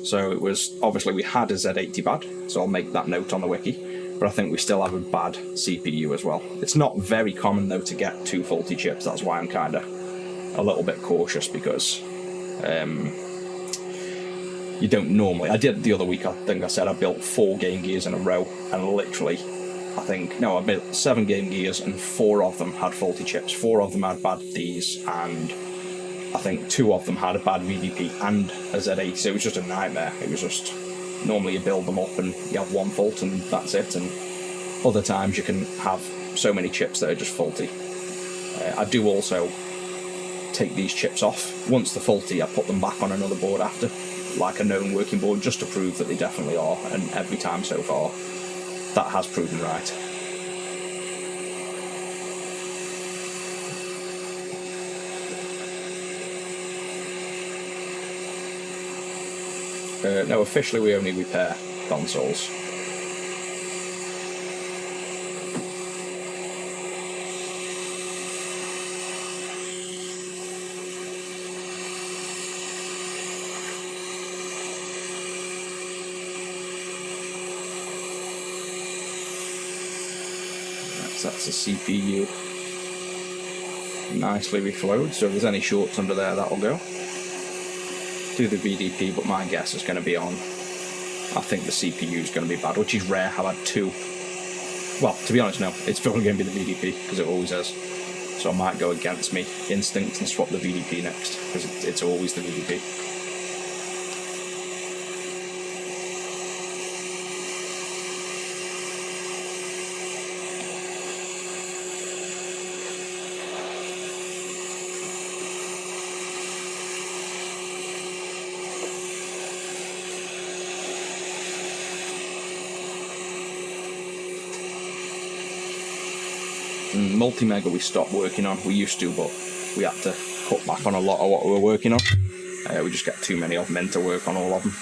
So it was, obviously we had a Z80 bad, so I'll make that note on the wiki, but I think we still have a bad CPU as well. It's not very common though to get 2 faulty chips. That's why I'm kind of a little bit cautious, because you don't normally. I did the other week, I think I said I built 4 Game Gears in a row, and literally, I built 7 Game Gears and 4 of them had faulty chips. 4 of them had bad Ds, and I think 2 of them had a bad VDP and a Z80, so it was just a nightmare. It was just, normally you build them up and you have 1 fault and that's it, and other times you can have so many chips that are just faulty. I do also take these chips off. Once they're faulty, I put them back on another board after, like a known working board, just to prove that they definitely are, and every time so far, that has proven right. No, officially we only repair consoles. That's the CPU. Nicely reflowed, so if there's any shorts under there, that'll go. Do the VDP, but my guess is going to be on. I think the CPU is going to be bad, which is rare. I've had 2. Well, to be honest, no. It's probably going to be the VDP, because it always is. So I might go against me instinct and swap the VDP next, because it's always the VDP. Multi-Mega we stopped working on. We used to, but we had to cut back on a lot of what we were working on. We just get too many of them in to work on all of them.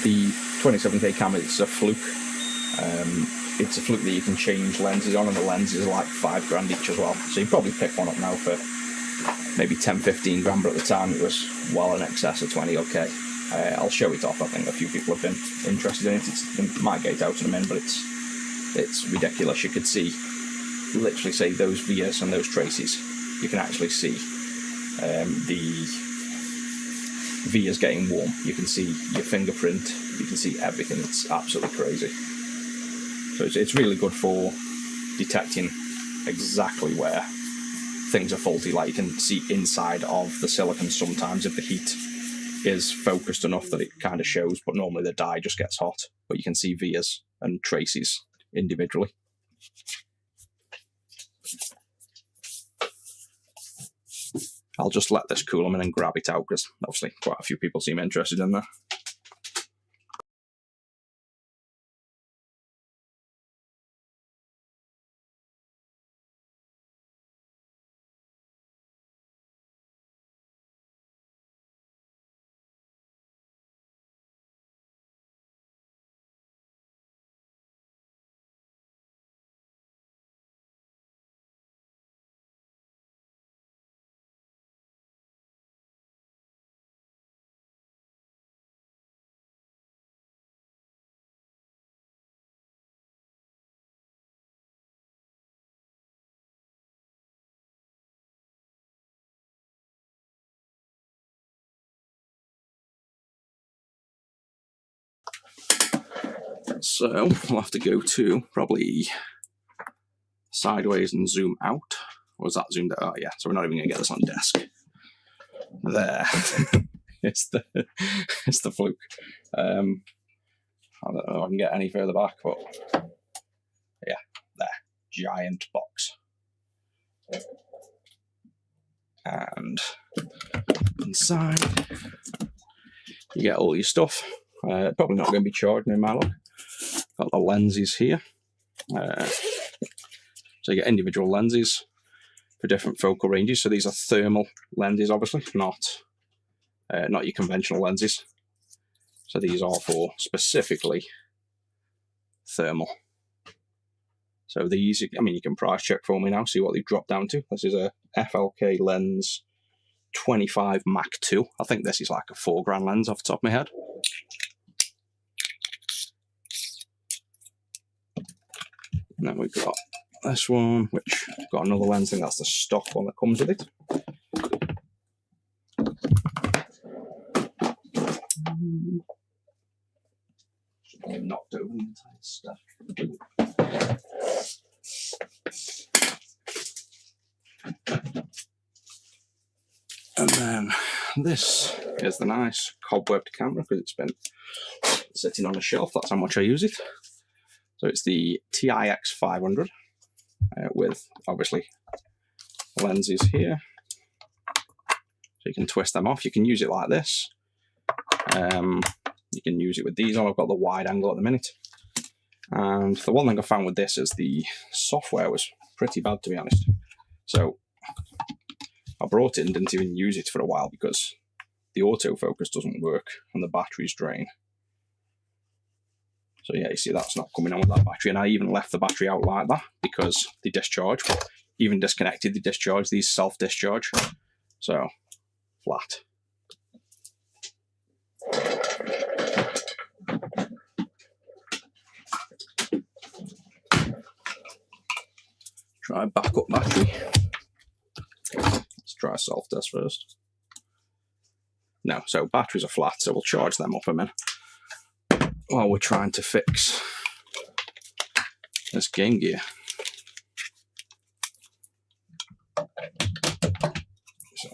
The 27K cam is a fluke. It's a fluke that you can change lenses on, and the lenses are like £5 each as well. So you probably pick one up now for maybe 10-15 grand, but at the time it was well in excess of 20. Okay, I'll show it off. I think a few people have been interested in it. It might get out in a minute, but it's ridiculous. You could see, literally say those vias and those traces, you can actually see the vias getting warm. You can see your fingerprint, you can see everything. It's absolutely crazy. So it's really good for detecting exactly where things are faulty. Like you can see inside of the silicon sometimes if the heat is focused enough that it kind of shows, but normally the die just gets hot. But you can see vias and traces individually. I'll just let this cool a minute and grab it out, because obviously quite a few people seem interested in that. So we'll have to go to probably sideways and zoom out. Or is that zoomed out? Oh yeah, so we're not even going to get this on desk. There. it's the fluke. I don't know if I can get any further back, but yeah, there. Giant box. And inside you get all your stuff. Probably not going to be charging in my look. Got the lenses here. So you get individual lenses for different focal ranges. So these are thermal lenses, obviously, not your conventional lenses. So these are for specifically thermal. So these, I mean, you can price check for me now, see what they've dropped down to. This is a FLK lens 25 Mark II. I think this is like a £4 lens off the top of my head. And then we've got this one, which got another lens. I think that's the stock one that comes with it. I knocked over the entire stuff. And then this is the nice cobwebbed camera because it's been sitting on a shelf. That's how much I use it. So it's the TIX 500 with obviously lenses here. So you can twist them off. You can use it like this. You can use it with these on. I've got the wide angle at the minute. And the one thing I found with this is the software was pretty bad, to be honest. So I brought it and didn't even use it for a while because the autofocus doesn't work and the batteries drain. So yeah, you see that's not coming on with that battery. And I even left the battery out like that because they discharge. But even disconnected, they discharge. These self-discharge. So flat. Try backup battery. Let's try self-test first. No, so batteries are flat, so we'll charge them up a minute while we're trying to fix this Game Gear. So,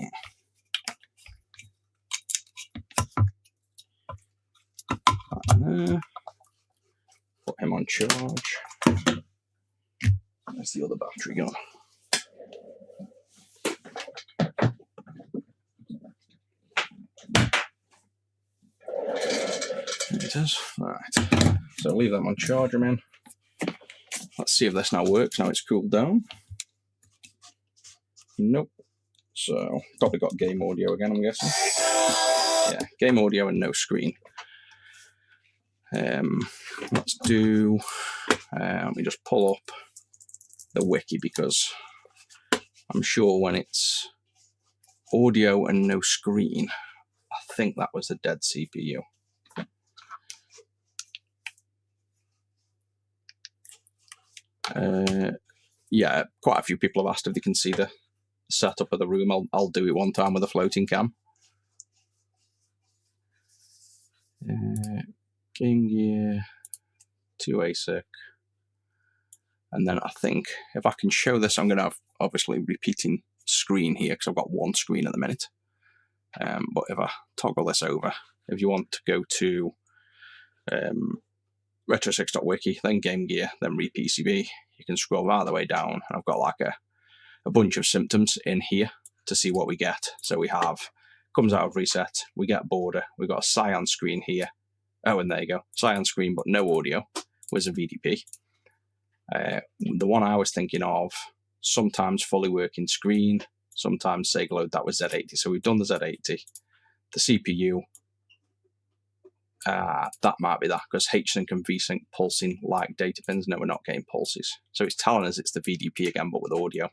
put him on charge. Where's the other battery gone? There it is. Right. So leave them on charge a minute. Let's see if this now works. Now it's cooled down. Nope. So probably got game audio again, I'm guessing. Yeah, game audio and no screen. Let's do. Let me just pull up the wiki because I'm sure when it's audio and no screen, I think that was a dead CPU. Yeah, quite a few people have asked if they can see the setup of the room. I'll do it one time with a floating cam. Game Gear, 2 ASIC. And then I think if I can show this, I'm going to have obviously repeating screen here because I've got one screen at the minute. But if I toggle this over, if you want to go to retro6.wiki, then Game Gear, then RePCB, you can scroll right the way down. And I've got like a bunch of symptoms in here to see what we get. So we have, comes out of reset, we get border, we've got a cyan screen here. Oh, and there you go, cyan screen but no audio, was a VDP. The one I was thinking of, sometimes fully working screen, sometimes Sega load, that was Z80. So we've done the Z80, the CPU, that might be that, because H-Sync and V-Sync pulsing like data pins. No, we're not getting pulses. So it's telling us it's the VDP again, but with audio.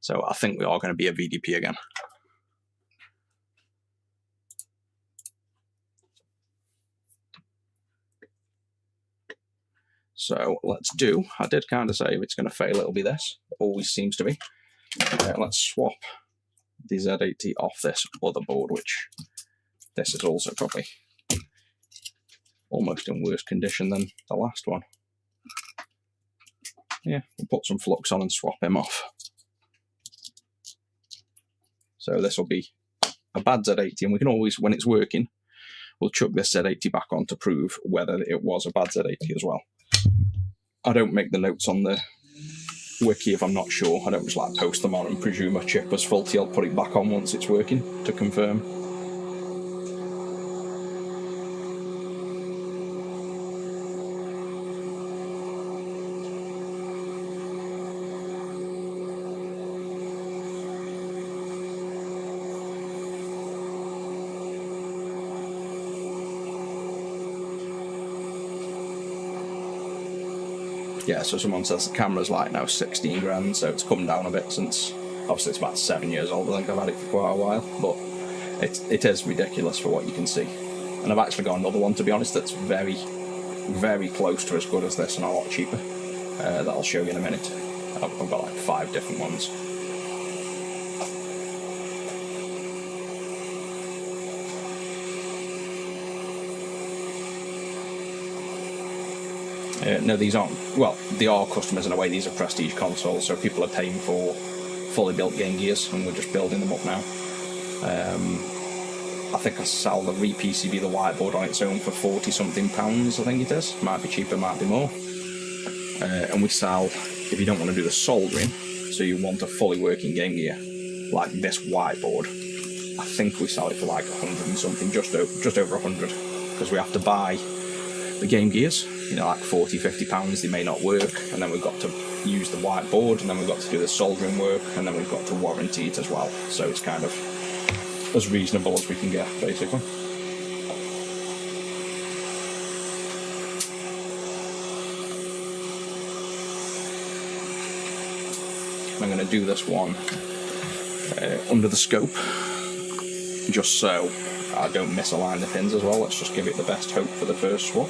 So I think we are going to be a VDP again. So let's do, I did kind of say if it's going to fail, it'll be this. It always seems to be. Let's swap the Z80 off this other board, which this is also probably almost in worse condition than the last one. Yeah, we'll put some flux on and swap him off. So this will be a bad Z80, and we can always, when it's working, we'll chuck this Z80 back on to prove whether it was a bad Z80 as well. I don't make the notes on the wiki if I'm not sure. I don't just like post them on and presume a chip was faulty. I'll put it back on once it's working to confirm. yeah, so someone says the camera's like now 16 grand, so it's come down a bit since, obviously it's about 7 years old, I think I've had it for quite a while, but it is ridiculous for what you can see. And I've actually got another one, to be honest, that's very, very close to as good as this and a lot cheaper, that I'll show you in a minute. I've got like 5 different ones. No, these aren't, well, they are customers in a way. These are prestige consoles, so people are paying for fully built Game Gears, and we're just building them up now. I think I sell the RePCB, the whiteboard, on its own for £40-something, I think it is. Might be cheaper, might be more. And we sell, if you don't want to do the soldering, so you want a fully working Game Gear, like this whiteboard, I think we sell it for like 100 and something, just over 100, because we have to buy the Game Gears, like £40-50, they may not work, and then we've got to use the whiteboard, and then we've got to do the soldering work, and then we've got to warranty it as well. So it's kind of as reasonable as we can get, basically. I'm going to do this one under the scope, just so I don't misalign the pins as well. Let's just give it the best hope for the first swap.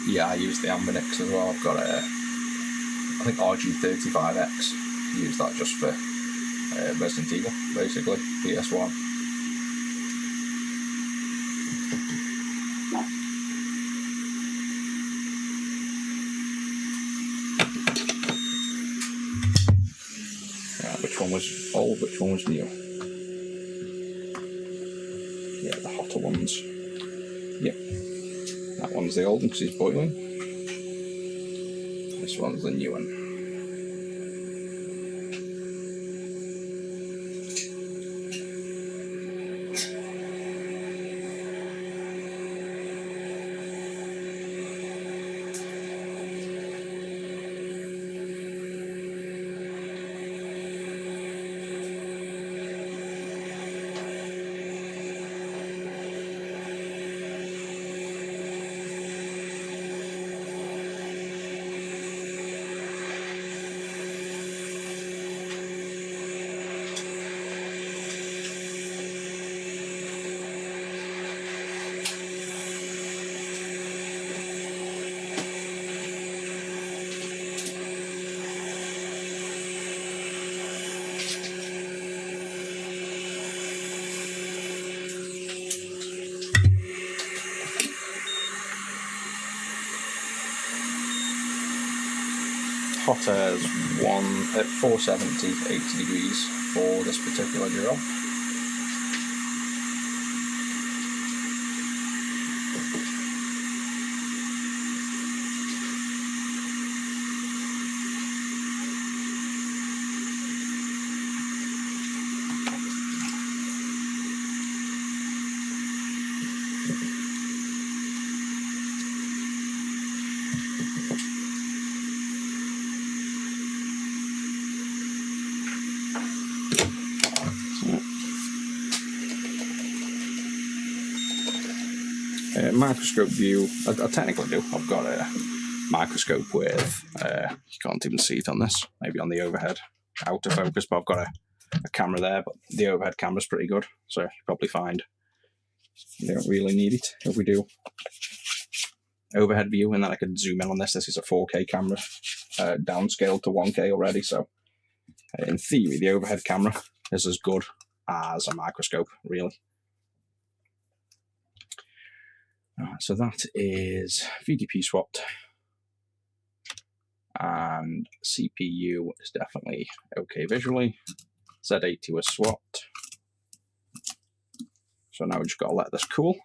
Yeah, I use the Ambinix as well. I've got I think RG35X. Use that just for Resident Evil, basically, PS1. Right, which one was old, which one was new? Yeah, the hotter ones. Yep. That one's the old one because it's boiling. This one's the new one. Hot air's 470, 80 degrees for this particular drill. Microscope view, I technically do. I've got a microscope with, you can't even see it on this, maybe on the overhead, out of focus, but I've got a camera there, but the overhead camera's pretty good, so you probably find you don't really need it. If we do overhead view, and then I could zoom in on this. This is a 4K camera, downscaled to 1K already, so in theory the overhead camera is as good as a microscope, really. So that is VDP swapped, and CPU is definitely okay visually. Z80 was swapped, so now we just got to let this cool,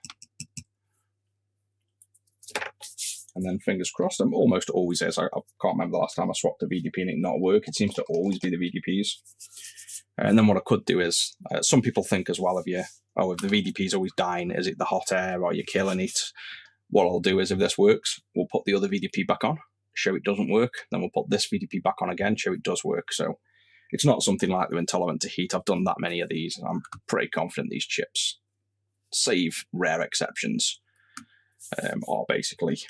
and then fingers crossed. I'm almost always is. I can't remember the last time I swapped a VDP and it not work. It seems to always be the VDPs. And then what I could do is, some people think as well, if the VDP is always dying, is it the hot air or you're killing it? What I'll do is, if this works, we'll put the other VDP back on, show it doesn't work, then we'll put this VDP back on again, show it does work. So it's not something like they're intolerant to heat. I've done that many of these, and I'm pretty confident these chips, save rare exceptions, are basically,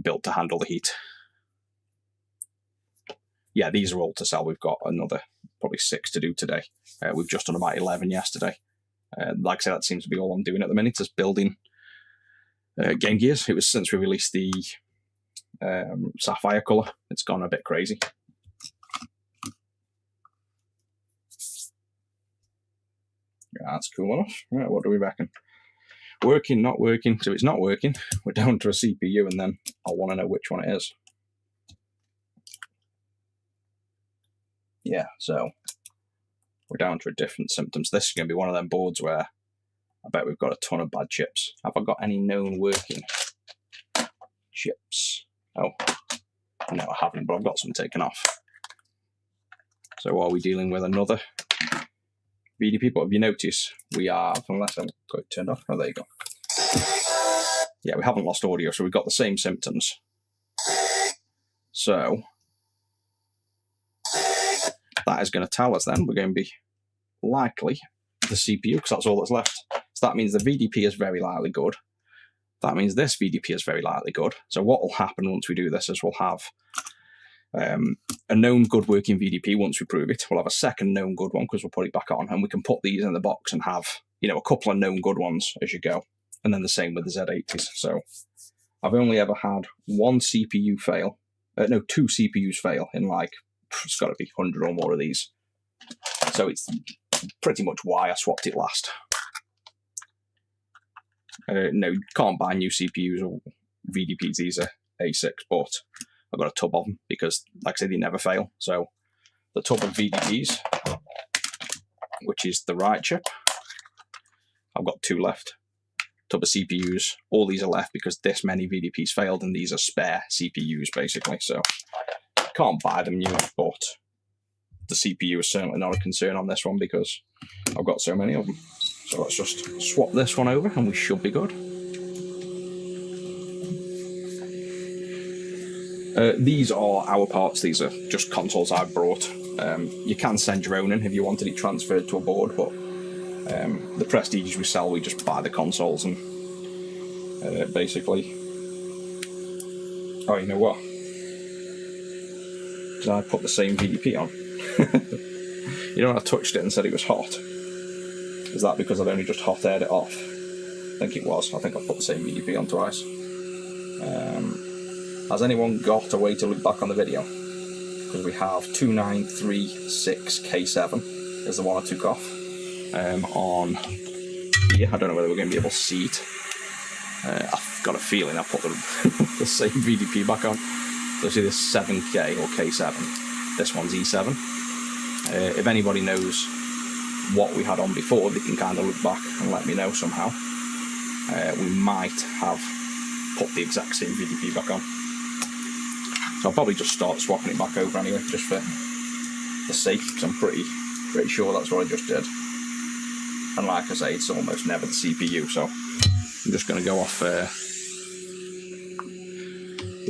built to handle the heat. Yeah, these are all to sell. We've got another probably 6 to do today. We've just done about 11 yesterday. Like I said, that seems to be all I'm doing at the minute, is building Game Gears. It was since we released the sapphire colour. It's gone a bit crazy. Yeah, that's cool enough. Right, what do we reckon? Working, not working. So it's not working. We're down to a CPU, and then I'll want to know which one it is. Yeah, so we're down to different symptoms. This is going to be one of them boards where I bet we've got a ton of bad chips. Have I got any known working chips? Oh, no, I haven't, but I've got some taken off. So are we dealing with another VDP? But if you notice, we are, unless I've got it turned off. Oh, there you go. Yeah, we haven't lost audio, so we've got the same symptoms. So that is going to tell us then we're going to be likely the CPU, because that's all that's left. So that means the VDP is very likely good. That means this VDP is very likely good. So what will happen once we do this is we'll have a known good working VDP once we prove it. We'll have a second known good one because we'll put it back on, and we can put these in the box and have, a couple of known good ones as you go. And then the same with the Z80s. So I've only ever had one CPU fail. No, 2 CPUs fail in it's got to be 100 or more of these. So it's pretty much why I swapped it last. No, you can't buy new CPUs or VDPs. These are A6, but I've got a tub of them because, like I said, they never fail. So the tub of VDPs, which is the right chip, I've got 2 left. Tub of CPUs, all these are left because this many VDPs failed, and these are spare CPUs basically. So can't buy them new, but the CPU is certainly not a concern on this one because I've got so many of them. So let's just swap this one over and we should be good. These are our parts. These are just consoles I've brought. You can send your own in if you wanted it transferred to a board, but the Prestiges we sell, we just buy the consoles and basically... Oh, you know what? Did I put the same VDP on? I touched it and said it was hot. Is that because I'd only just hot aired it off? I think it was. I think I put the same VDP on twice. Has anyone got a way to look back on the video? Because we have 2936K7 is the one I took off on here. I don't know whether we're going to be able to see it. I've got a feeling I put the same VDP back on. So see this 7K or K7. This one's E7. If anybody knows what we had on before, they can kind of look back and let me know somehow. We might have put the exact same VDP back on. So I'll probably just start swapping it back over anyway, just for the sake, because I'm pretty sure that's what I just did. And like I say, it's almost never the CPU, so I'm just going to go off the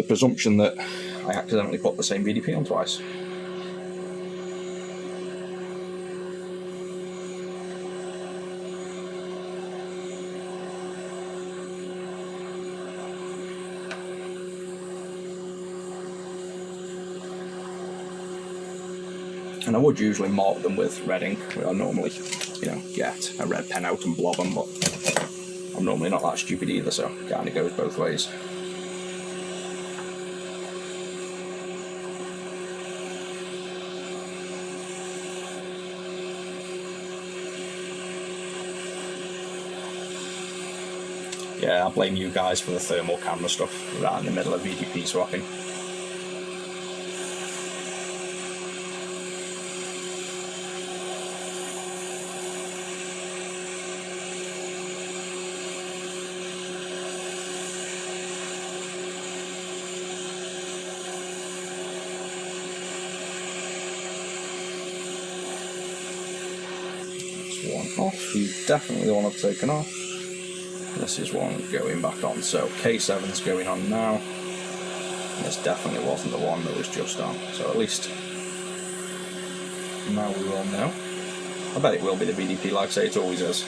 presumption that I accidentally put the same VDP on twice. And I would usually mark them with red ink. I normally, get a red pen out and blob them, but I'm normally not that stupid either, so it kind of goes both ways. Yeah, I blame you guys for the thermal camera stuff right in the middle of VDP swapping. That's one off. You definitely want to have taken off. This is one going back on. So K7's going on now. This definitely wasn't the one that was just on. So at least now we will know. I bet it will be the VDP, like I say, it always is.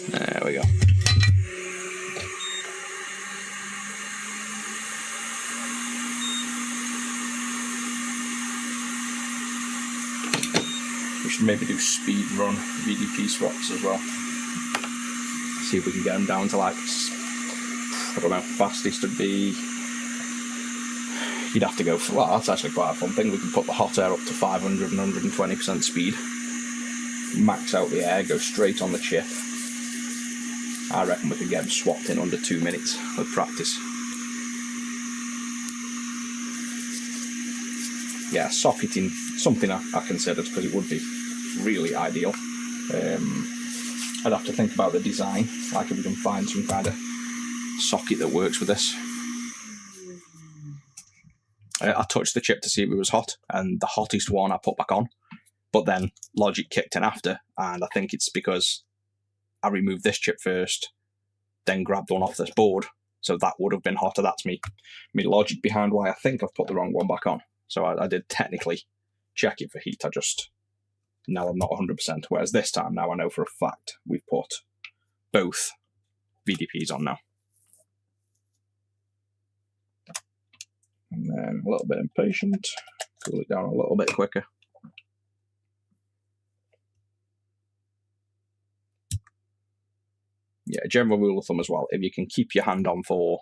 There we go. We should maybe do speed run VDP swaps as well. See if we can get them down to like, I don't know, fastest would be, you'd have to go for, well, that's actually quite a fun thing. We can put the hot air up to 500 and 120% speed, max out the air, go straight on the chip. I reckon we could get them swapped in under 2 minutes with practice. Yeah, socketing, something I considered, because it would be really ideal. I'd have to think about the design, like if we can find some kind of socket that works with this. I touched the chip to see if it was hot, and the hottest one I put back on, but then logic kicked in after, and I think it's because I removed this chip first, then grabbed one off this board, so that would have been hotter. That's me logic behind why I think I've put the wrong one back on. So I did technically check it for heat, now I'm not 100%, whereas this time now I know for a fact we've put both VDPs on now. And then a little bit impatient, cool it down a little bit quicker. Yeah, general rule of thumb as well, if you can keep your hand on for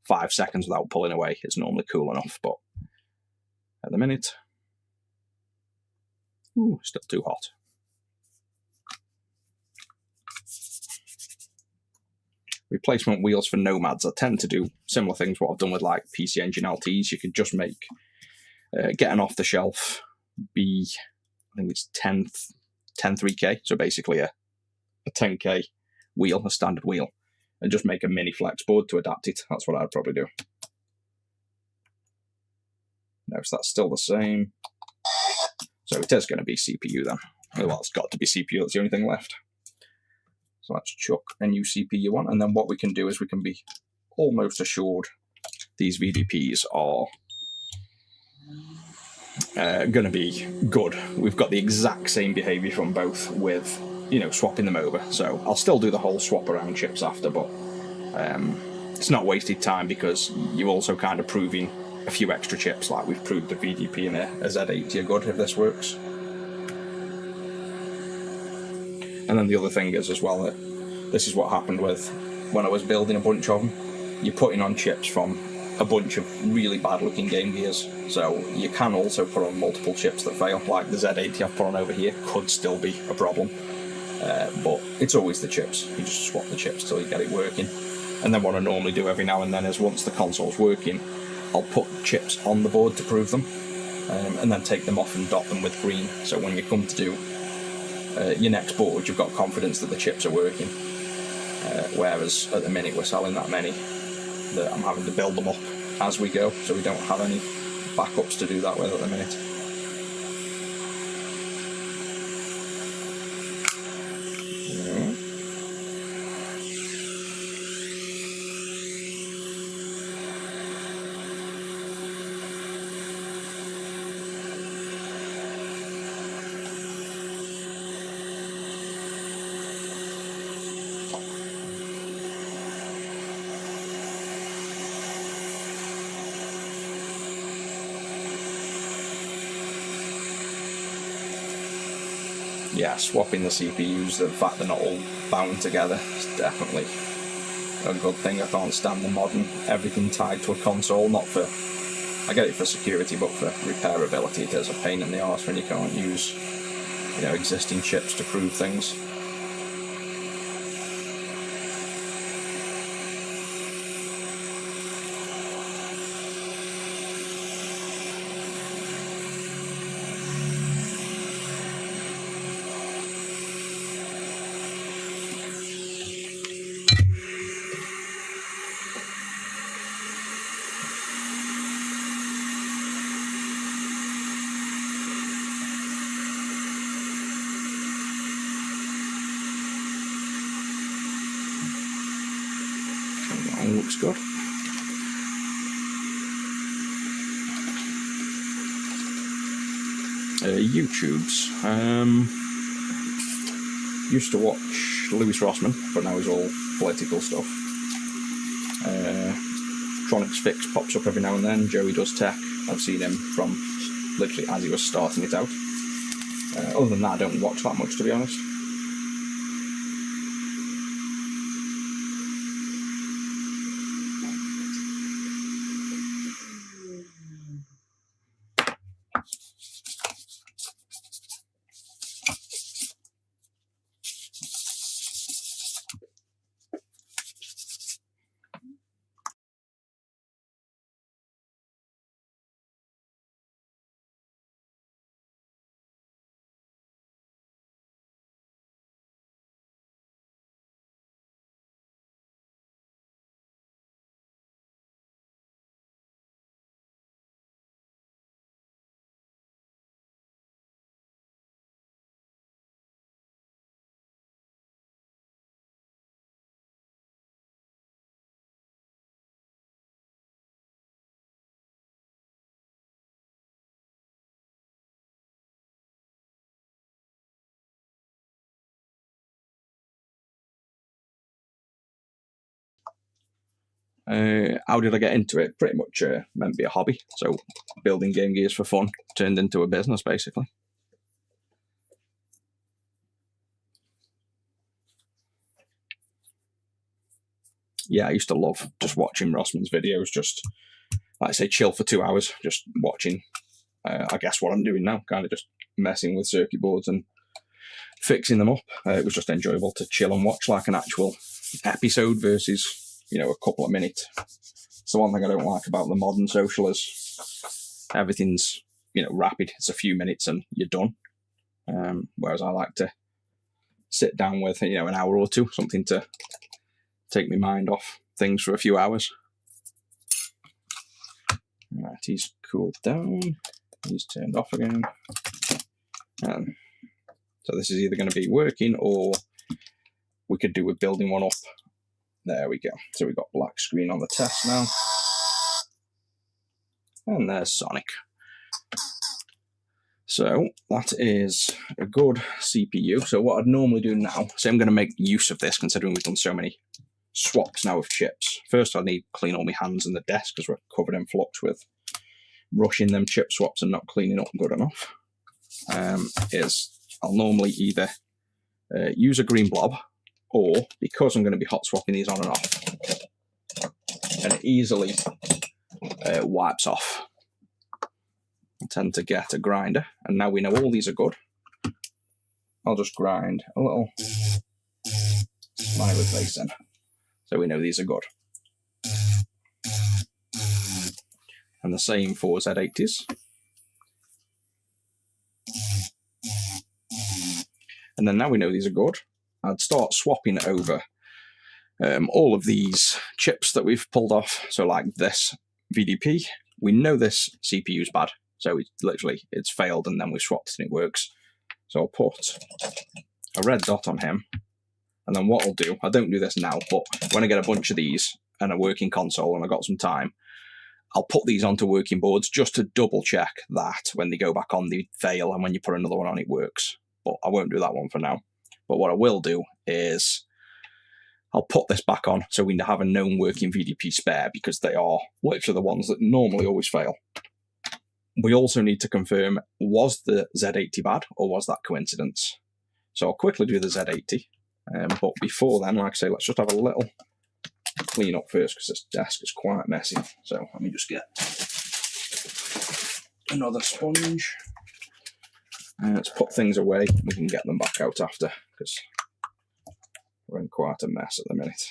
5 seconds without pulling away, it's normally cool enough, but at the minute, ooh, still too hot. Replacement wheels for Nomads. I tend to do similar things what I've done with like PC Engine LTs. You could just make, get an off-the-shelf B, I think it's 10 3K, so basically a 10K wheel, a standard wheel, and just make a mini flex board to adapt it. That's what I'd probably do. Notice that's still the same. So it is going to be CPU then. Well, it's got to be CPU, that's the only thing left. So let's chuck a new CPU on, and then what we can do is we can be almost assured these VDPs are going to be good. We've got the exact same behavior from both with, you know, swapping them over. So I'll still do the whole swap around chips after, but it's not wasted time because you're also kind of proving a few extra chips, like we've proved the VDP and a Z80 are good if this works. And then the other thing is as well that this is what happened with when I was building a bunch of them. You're putting on chips from a bunch of really bad looking Game Gears, so you can also put on multiple chips that fail, like the Z80 I've put on over here could still be a problem, but it's always the chips. You just swap the chips till you get it working. And then what I normally do every now and then is once the console's working, I'll put chips on the board to prove them, and then take them off and dot them with green, so when you come to do your next board, you've got confidence that the chips are working. Whereas at the minute we're selling that many that I'm having to build them up as we go, so we don't have any backups to do that with at the minute. yeah, swapping the CPUs, the fact they're not all bound together, is definitely a good thing. I can't stand the modern everything tied to a console. Not for, I get it for security, but for repairability, it is a pain in the arse when you can't use, you know, existing chips to prove things. That looks good. YouTube's. Used to watch Lewis Rossman, but now he's all political stuff. Tronics Fix pops up every now and then. Joey Does Tech. I've seen him from literally as he was starting it out. Other than that, I don't watch that much, to be honest. How did I get into it? Pretty much meant to be a hobby. So building Game Gears for fun turned into a business, basically. Yeah, I used to love just watching Rossman's videos, just, like I say, chill for 2 hours, just watching, I guess what I'm doing now, kind of just messing with circuit boards and fixing them up. It was just enjoyable to chill and watch like an actual episode versus, you know, a couple of minutes. It's the one thing I don't like about the modern social is everything's, you know, rapid. It's a few minutes and you're done. Whereas I like to sit down with, you know, an hour or two, something to take my mind off things for a few hours. Right, he's cooled down. He's turned off again. So this is either going to be working or we could do with building one up. There we go. So we've got black screen on the test now. And there's Sonic. So that is a good CPU. So what I'd normally do now, so I'm going to make use of this considering we've done so many swaps now of chips. First I need to clean all my hands and the desk because we're covered in flux with rushing them chip swaps and not cleaning up good enough. I'll normally either use a green blob, or because I'm going to be hot swapping these on and off, and it easily wipes off. I tend to get a grinder, and now we know all these are good. I'll just grind a little smiley face in, so we know these are good. And the same for Z80s. And then now we know these are good, I'd start swapping over all of these chips that we've pulled off. So like this VDP, we know this CPU is bad. So it's failed and then we swapped and it works. So I'll put a red dot on him. And then what I'll do, I don't do this now, but when I get a bunch of these and a working console and I've got some time, I'll put these onto working boards just to double check that when they go back on, they fail, and when you put another one on, it works. But I won't do that one for now. But what I will do is I'll put this back on so we have a known working VDP spare, because they are literally the ones that normally always fail. We also need to confirm, was the Z80 bad or was that coincidence? So I'll quickly do the Z80. But before then, like I say, let's just have a little clean up first because this desk is quite messy. So let me just get another sponge. Let's put things away. We can get them back out after because we're in quite a mess at the minute.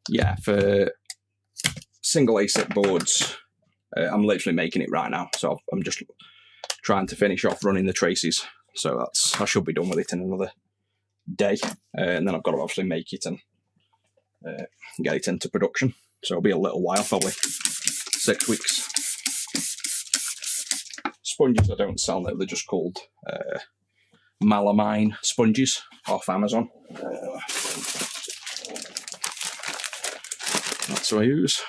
Yeah, for single ASIC boards, I'm literally making it right now. So I'm just trying to finish off running the traces. So I should be done with it in another day. And then I've got to obviously make it and get it into production. So it'll be a little while, probably 6 weeks. Sponges I don't sell now, they're just called melamine sponges off Amazon. That's what I use.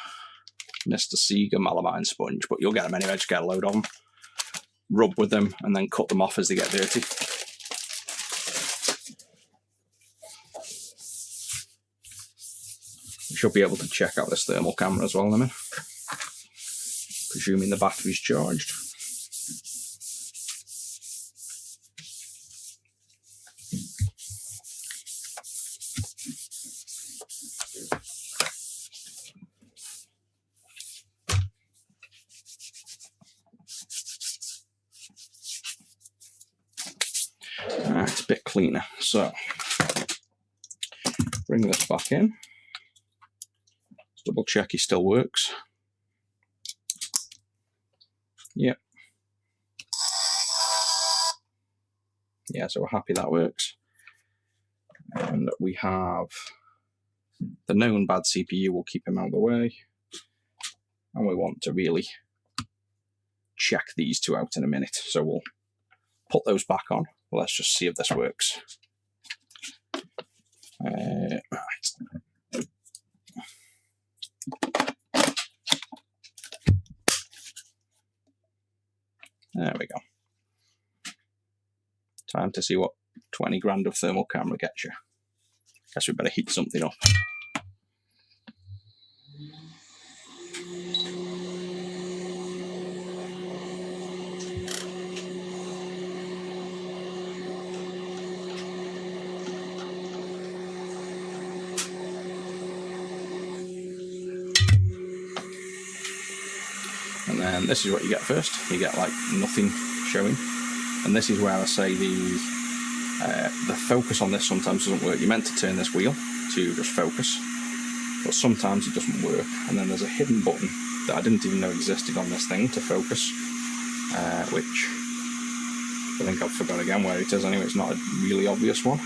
Mr. Seeger melamine sponge, but you'll get them anyway, just get a load of them. Rub with them and then cut them off as they get dirty. You should be able to check out this thermal camera as well in a minute. Presuming the battery's charged. It's a bit cleaner, so bring this back in. Let's double check he still works. Yep. Yeah, so we're happy that works. And we have the known bad CPU, we'll keep him out of the way. And we want to really check these two out in a minute. So we'll put those back on. Let's just see if this works. Right. There we go. Time to see what 20 grand of thermal camera gets you. Guess we better heat something up. And then this is what you get first. You get like nothing showing. And this is where I say the focus on this sometimes doesn't work. You're meant to turn this wheel to just focus, but sometimes it doesn't work. And then there's a hidden button that I didn't even know existed on this thing to focus, which I think I've forgot again where it is anyway. It's not a really obvious one.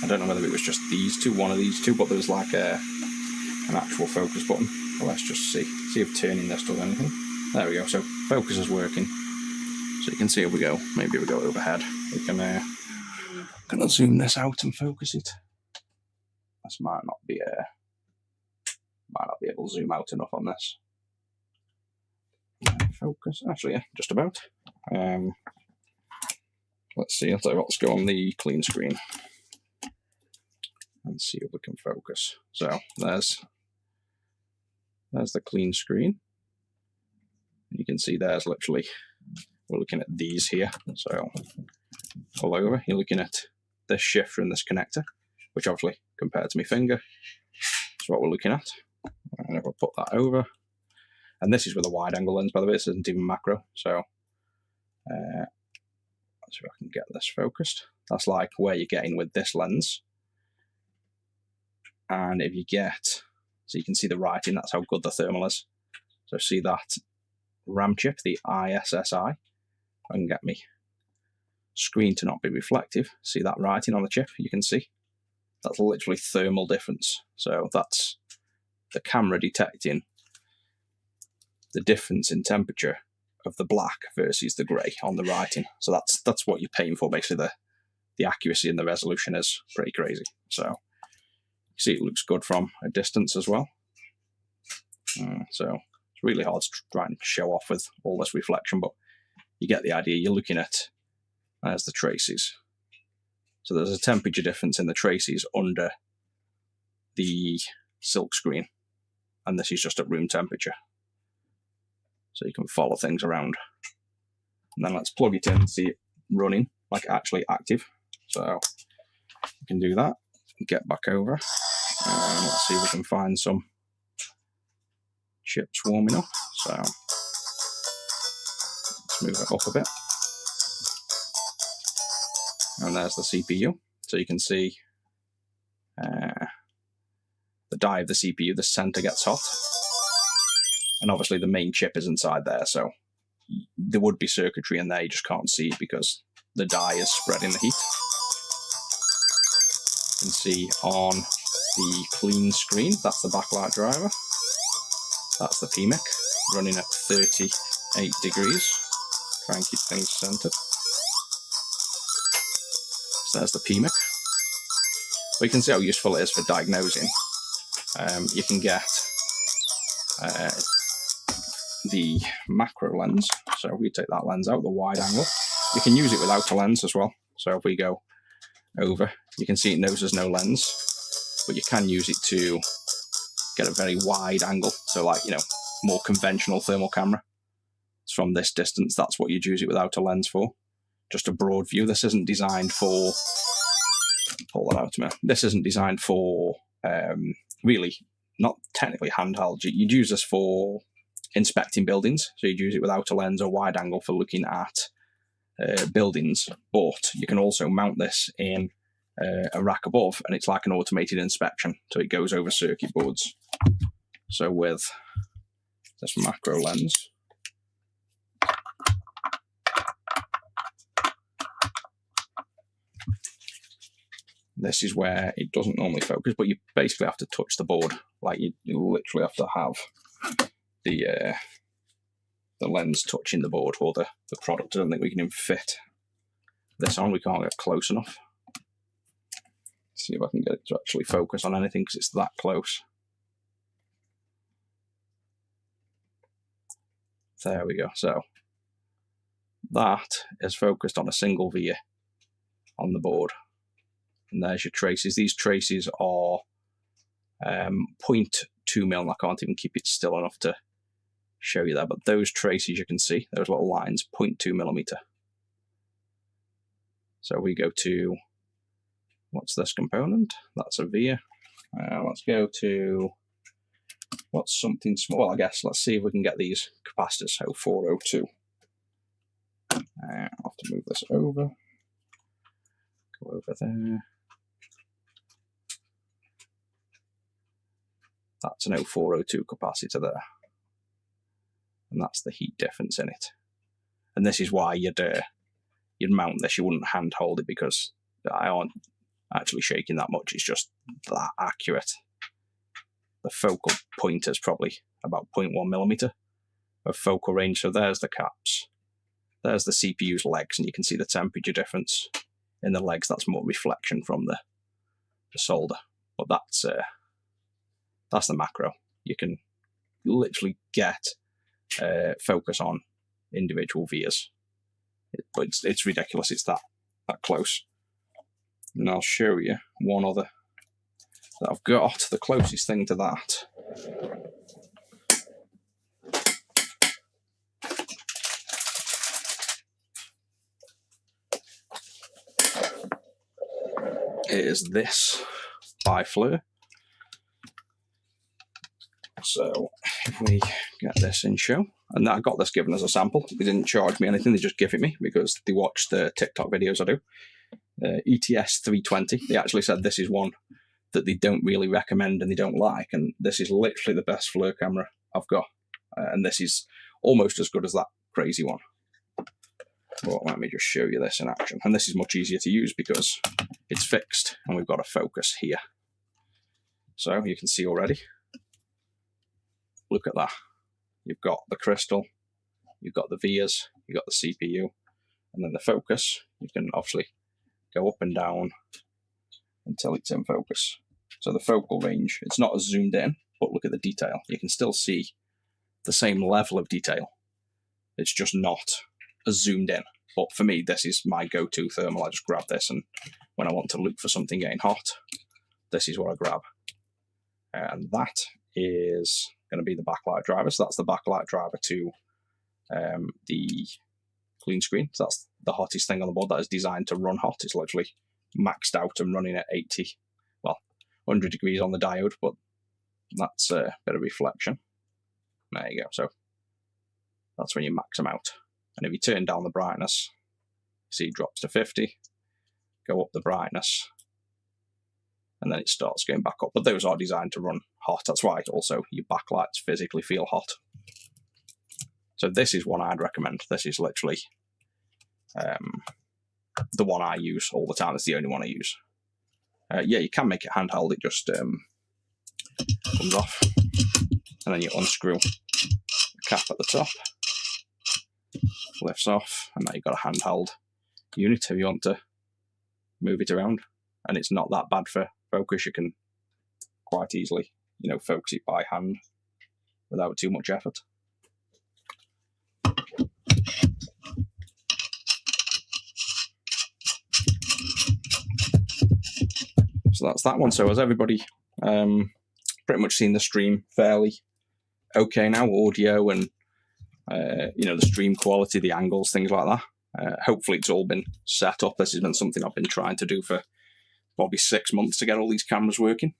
I don't know whether it was just these two, one of these two, but there's like an actual focus button. Well, let's just see if turning this does anything. There we go. So focus is working. So you can see if we go. Maybe we go overhead. We can gonna zoom this out and focus it. This might not be able to zoom out enough on this. Focus. Actually, yeah, just about. Let's see. Let's go on the clean screen and see if we can focus. So there's the clean screen. You can see there's literally, we're looking at these here. So all over, you're looking at this shifter and this connector, which obviously compared to my finger is what we're looking at. And if I put that over, and this is with a wide angle lens, by the way, this isn't even macro. So let's see if I can get this focused. That's like where you're getting with this lens. And if you get So you can see the writing, that's how good the thermal is. So see that RAM chip, the ISSI. I can get me screen to not be reflective. See that writing on the chip, you can see. That's literally thermal difference. So that's the camera detecting the difference in temperature of the black versus the grey on the writing. So that's what you're paying for. Basically the accuracy and the resolution is pretty crazy. So you see it looks good from a distance as well. So it's really hard to try and show off with all this reflection, but you get the idea. You're looking at, there's the traces. So there's a temperature difference in the traces under the silk screen, and this is just at room temperature. So you can follow things around. And then let's plug it in and see it running, like actually active. So we can do that, get back over, and let's see if we can find some chips warming up. So let's move it up a bit. And there's the CPU. So you can see the die of the CPU, the center gets hot. And obviously the main chip is inside there, so there would be circuitry in there, you just can't see it because the die is spreading the heat. You can see on the clean screen, that's the backlight driver. That's the PMIC, running at 38 degrees. Try and keep things centered. So there's the PMIC. But you can see how useful it is for diagnosing. You can get the macro lens. So if we take that lens out, the wide angle, you can use it without a lens as well. So if we go over, you can see it knows there's no lens, but you can use it to get a very wide angle. So like, you know, more conventional thermal camera. It's from this distance, that's what you'd use it without a lens for. Just a broad view. This isn't designed for, pull that out to me. This isn't designed for really, not technically handheld. You'd use this for inspecting buildings. So you'd use it without a lens or wide angle for looking at buildings. But you can also mount this in a rack above, and it's like an automated inspection. So it goes over circuit boards. So with this macro lens, this is where it doesn't normally focus, but you basically have to touch the board. Like you literally have to have the lens touching the board or the product. I don't think we can even fit this on. We can't get close enough. Let's see if I can get it to actually focus on anything because it's that close. There we go. So that is focused on a single via on the board. And there's your traces. These traces are 0.2 mil. I can't even keep it still enough to show you that. But those traces you can see, those little lines, 0.2 millimeter. So we go to, what's this component? That's a via. Let's go to, what's something small? Well, I guess let's see if we can get these capacitors. So 402. I'll have to move this over. Go over there. That's an 0402 capacitor there. And that's the heat difference in it. And this is why you'd mount this. You wouldn't hand hold it because I aren't actually shaking that much. It's just that accurate. The focal point is probably about 0.1 millimeter of focal range. So there's the caps. There's the CPU's legs, and you can see the temperature difference in the legs. That's more reflection from the solder. But that's the macro. You can literally get focus on individual vias. But it's ridiculous. It's that close. And I'll show you one other that I've got. The closest thing to that is this by Fleur. So if we get this in show, and I got this given as a sample. They didn't charge me anything, they just give it me because they watch the TikTok videos I do. ETS 320, they actually said this is one that they don't really recommend and they don't like. And this is literally the best FLIR camera I've got. And this is almost as good as that crazy one. Well, let me just show you this in action. And this is much easier to use because it's fixed and we've got a focus here. So you can see already. Look at that. You've got the crystal, you've got the vias, you've got the CPU, and then the focus. You can obviously go up and down until it's in focus. So the focal range, it's not as zoomed in, but look at the detail. You can still see the same level of detail. It's just not as zoomed in. But for me, this is my go-to thermal. I just grab this, and when I want to look for something getting hot, this is what I grab. And that is going to be the backlight driver. So that's the backlight driver to the clean screen. So that's the hottest thing on the board that is designed to run hot. It's literally maxed out and running at 80, well, 100 degrees on the diode, but that's a bit of reflection. There you go. So that's when you max them out. And if you turn down the brightness, see it drops to 50, go up the brightness, and then it starts going back up. But those are designed to run hot. That's why also your backlights physically feel hot. So this is one I'd recommend. This is literally the one I use all the time. It's the only one I use. Yeah, you can make it handheld. It just comes off. And then you unscrew the cap at the top. Lifts off. And now you've got a handheld unit if you want to move it around. And it's not that bad for focus. You can quite easily, focus it by hand without too much effort. So that's that one. So has everybody pretty much seen the stream fairly okay now? Audio and the stream quality, the angles, things like that. Hopefully it's all been set up. This has been something I've been trying to do for probably 6 months to get all these cameras working.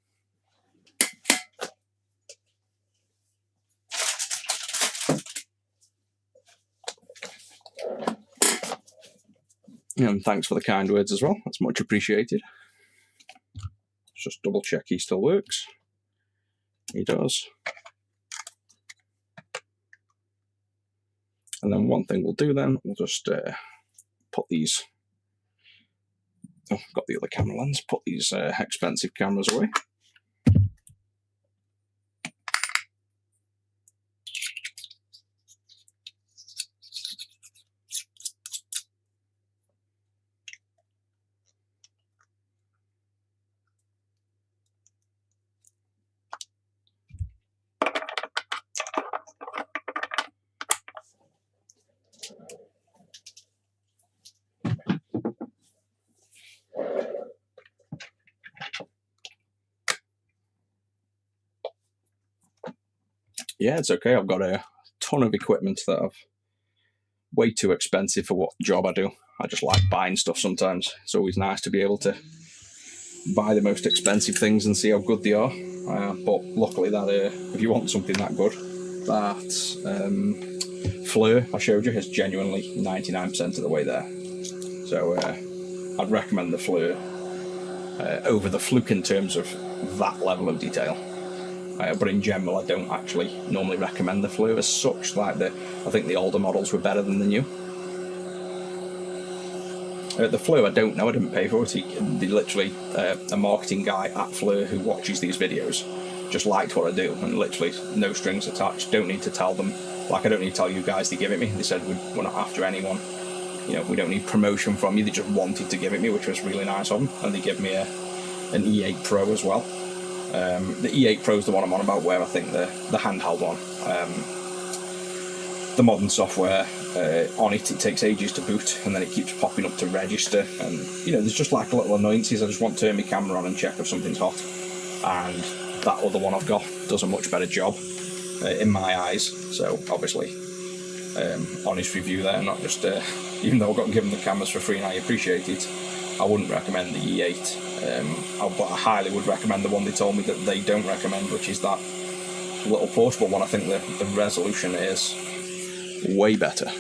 And thanks for the kind words as well. That's much appreciated. Just double check he still works. He does. And then one thing we'll do then, we'll just put these, got the other camera lens, put these expensive cameras away. Yeah, it's okay. I've got a ton of equipment that I've way too expensive for what job I do. I just like buying stuff sometimes. It's always nice to be able to buy the most expensive things and see how good they are. But luckily that if you want something that good, that FLIR I showed you is genuinely 99% of the way there. So I'd recommend the FLIR over the Fluke in terms of that level of detail. But in general, I don't actually normally recommend the FLIR as such. I think the older models were better than the new. The FLIR, I don't know. I didn't pay for it. They literally, a marketing guy at FLIR who watches these videos just liked what I do, and literally no strings attached. Don't need to tell them. I don't need to tell you guys they give it me. They said we're not after anyone. We don't need promotion from you. They just wanted to give it me, which was really nice of them. And they give me an E8 Pro as well. The E8 Pro is the one I'm on about, where I think the handheld one, the modern software on it takes ages to boot, and then it keeps popping up to register, and there's just like little annoyances. I just want to turn my camera on and check if something's hot, and that other one I've got does a much better job in my eyes. So obviously honest review there, not just even though I got given the cameras for free and I appreciate it, I wouldn't recommend the E8. But I highly would recommend the one they told me that they don't recommend, which is that little portable one. I think the resolution is way better.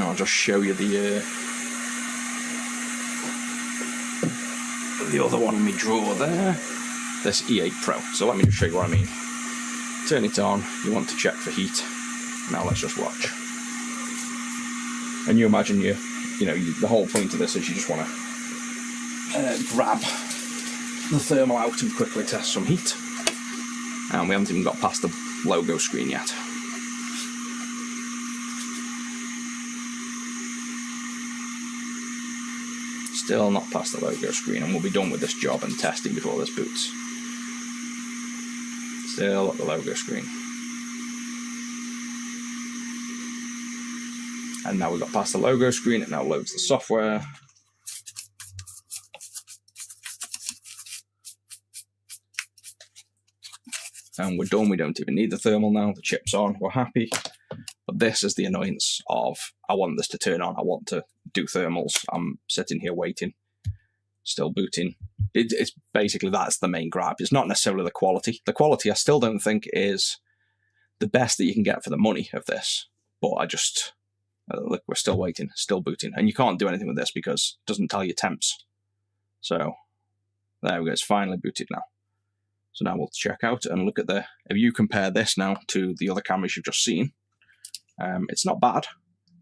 I'll just show you the the other one in my drawer there, this E8 Pro. So let me just show you what I mean. Turn it on, you want to check for heat. Now let's just watch. And you imagine the whole point of this is you just want to grab the thermal out and quickly test some heat. And we haven't even got past the logo screen yet. Still not past the logo screen, and we'll be done with this job and testing before this boots. Still at the logo screen. And now we've got past the logo screen, it now loads the software. And we're done, we don't even need the thermal now, the chip's on, we're happy. But this is the annoyance of, I want this to turn on, I want to do thermals, I'm sitting here waiting, still booting. It's basically, that's the main gripe. It's not necessarily the quality. The quality I still don't think is the best that you can get for the money of this. But I just, look, we're still waiting, still booting. And you can't do anything with this because it doesn't tell you temps. So there we go, it's finally booted now. So now we'll check out and look at if you compare this now to the other cameras you've just seen, it's not bad,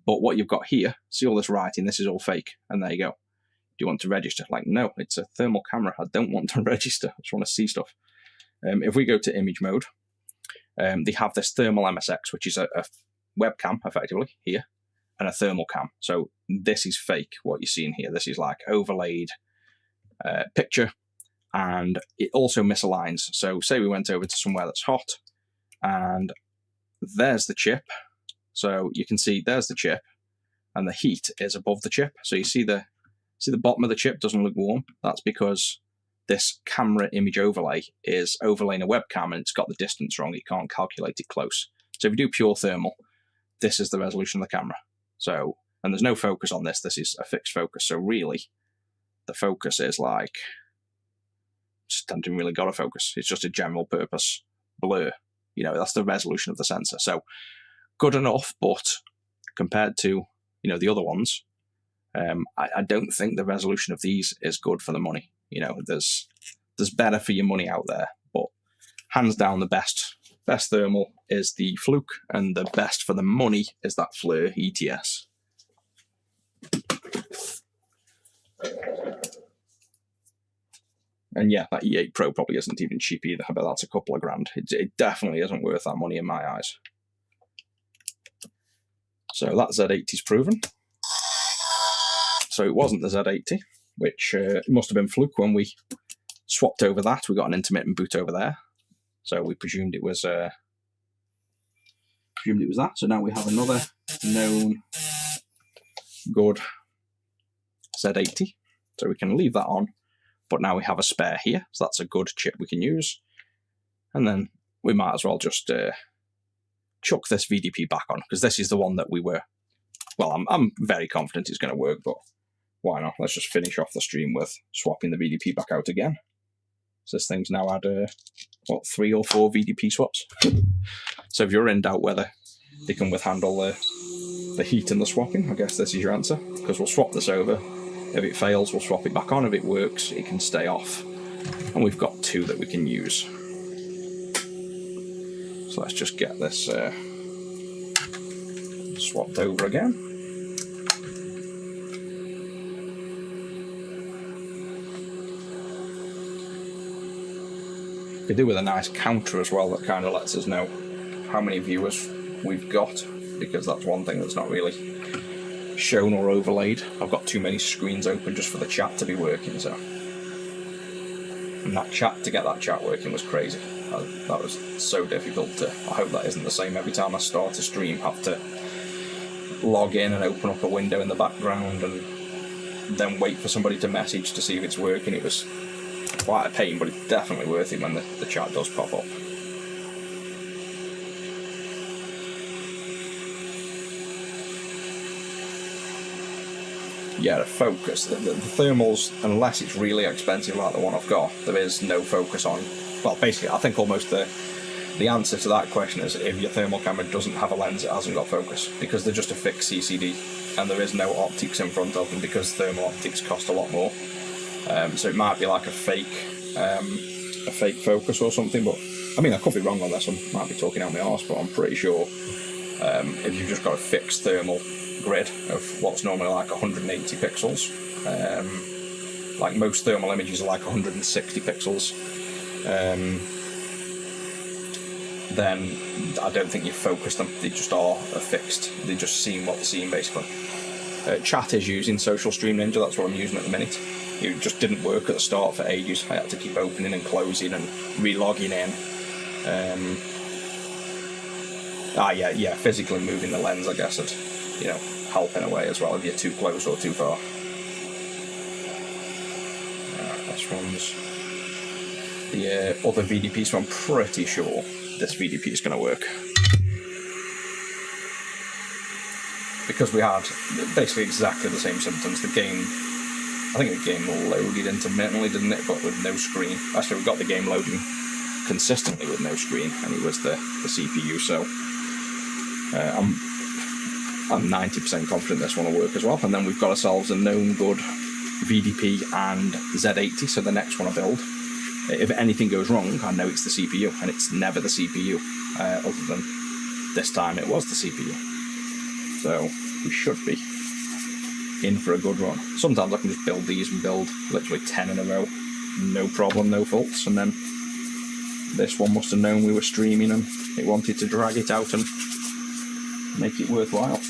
but what you've got here, see all this writing, this is all fake, and there you go. Do you want to register? Like, no, it's a thermal camera, I don't want to register, I just want to see stuff. If we go to image mode, they have this thermal MSX, which is a webcam, effectively, here, and a thermal cam. So this is fake, what you're seeing here. This is like overlaid picture, and it also misaligns. So say we went over to somewhere that's hot, and there's the chip. So you can see there's the chip, and the heat is above the chip. So you see the bottom of the chip doesn't look warm. That's because this camera image overlay is overlaying a webcam, and it's got the distance wrong. You can't calculate it close. So if you do pure thermal, this is the resolution of the camera. So, and there's no focus on this. This is a fixed focus. So really, the focus is like, just haven't really got a focus. It's just a general purpose blur. That's the resolution of the sensor. So good enough, but compared to, the other ones, I don't think the resolution of these is good for the money. There's better for your money out there, but hands down the best thermal is the Fluke, and the best for the money is that FLIR ETS. And yeah, that E8 Pro probably isn't even cheap either, but that's a couple of grand. It definitely isn't worth that money in my eyes. So that Z80 is proven. So it wasn't the Z80, which it must have been Fluke when we swapped over that. We got an intermittent boot over there. So we presumed it was that. So now we have another known good Z80. So we can leave that on. But now we have a spare here, so that's a good chip we can use. And then we might as well just chuck this VDP back on, because this is the one that we were, well, I'm very confident it's going to work, but why not? Let's just finish off the stream with swapping the VDP back out again. So this thing's now had, 3 or 4 VDP swaps. So if you're in doubt whether they can withhandle the heat and the swapping, I guess this is your answer, because we'll swap this over. If it fails, we'll swap it back on. If it works, it can stay off. And we've got 2 that we can use. So let's just get this swapped over again. We do with a nice counter as well that kind of lets us know how many viewers we've got, because that's one thing that's not really shown or overlaid. I've got too many screens open just for the chat to be working, so. And to get that chat working was crazy. That was so difficult I hope that isn't the same every time I start a stream. Have to log in and open up a window in the background and then wait for somebody to message to see if it's working. It was quite a pain, but it's definitely worth it when the chat does pop up. Yeah, the focus, the thermals, unless it's really expensive like the one I've got, there is no focus on. Well, basically, I think almost the answer to that question is if your thermal camera doesn't have a lens, it hasn't got focus, because they're just a fixed CCD, and there is no optics in front of them, because thermal optics cost a lot more. So it might be like a fake focus or something, but I mean, I could be wrong on this. I might be talking out my arse, but I'm pretty sure if you've just got a fixed thermal grid of what's normally like 180 pixels, like most thermal images are like 160 pixels, then I don't think you focus them. They just are fixed. They just seem what they're seeing, basically. Chat is using Social Stream Ninja. That's what I'm using at the minute. It just didn't work at the start for ages. I had to keep opening and closing and re-logging in. Yeah, physically moving the lens, I guess, would, help in a way as well if you're too close or too far. This one's the other VDP, so I'm pretty sure this VDP is going to work. Because we had basically exactly the same symptoms. I think the game loaded intermittently, didn't it? But with no screen. Actually, we got the game loading consistently with no screen, and it was the CPU. So I'm 90% confident this one will work as well. And then we've got ourselves a known good VDP and Z80. So the next one I build, if anything goes wrong, I know it's the CPU, and it's never the CPU. Other than this time, it was the CPU. So we should be in for a good run. Sometimes I can just build these and build literally 10 in a row, no problem, no faults. And then this one must have known we were streaming and it wanted to drag it out and make it worthwhile.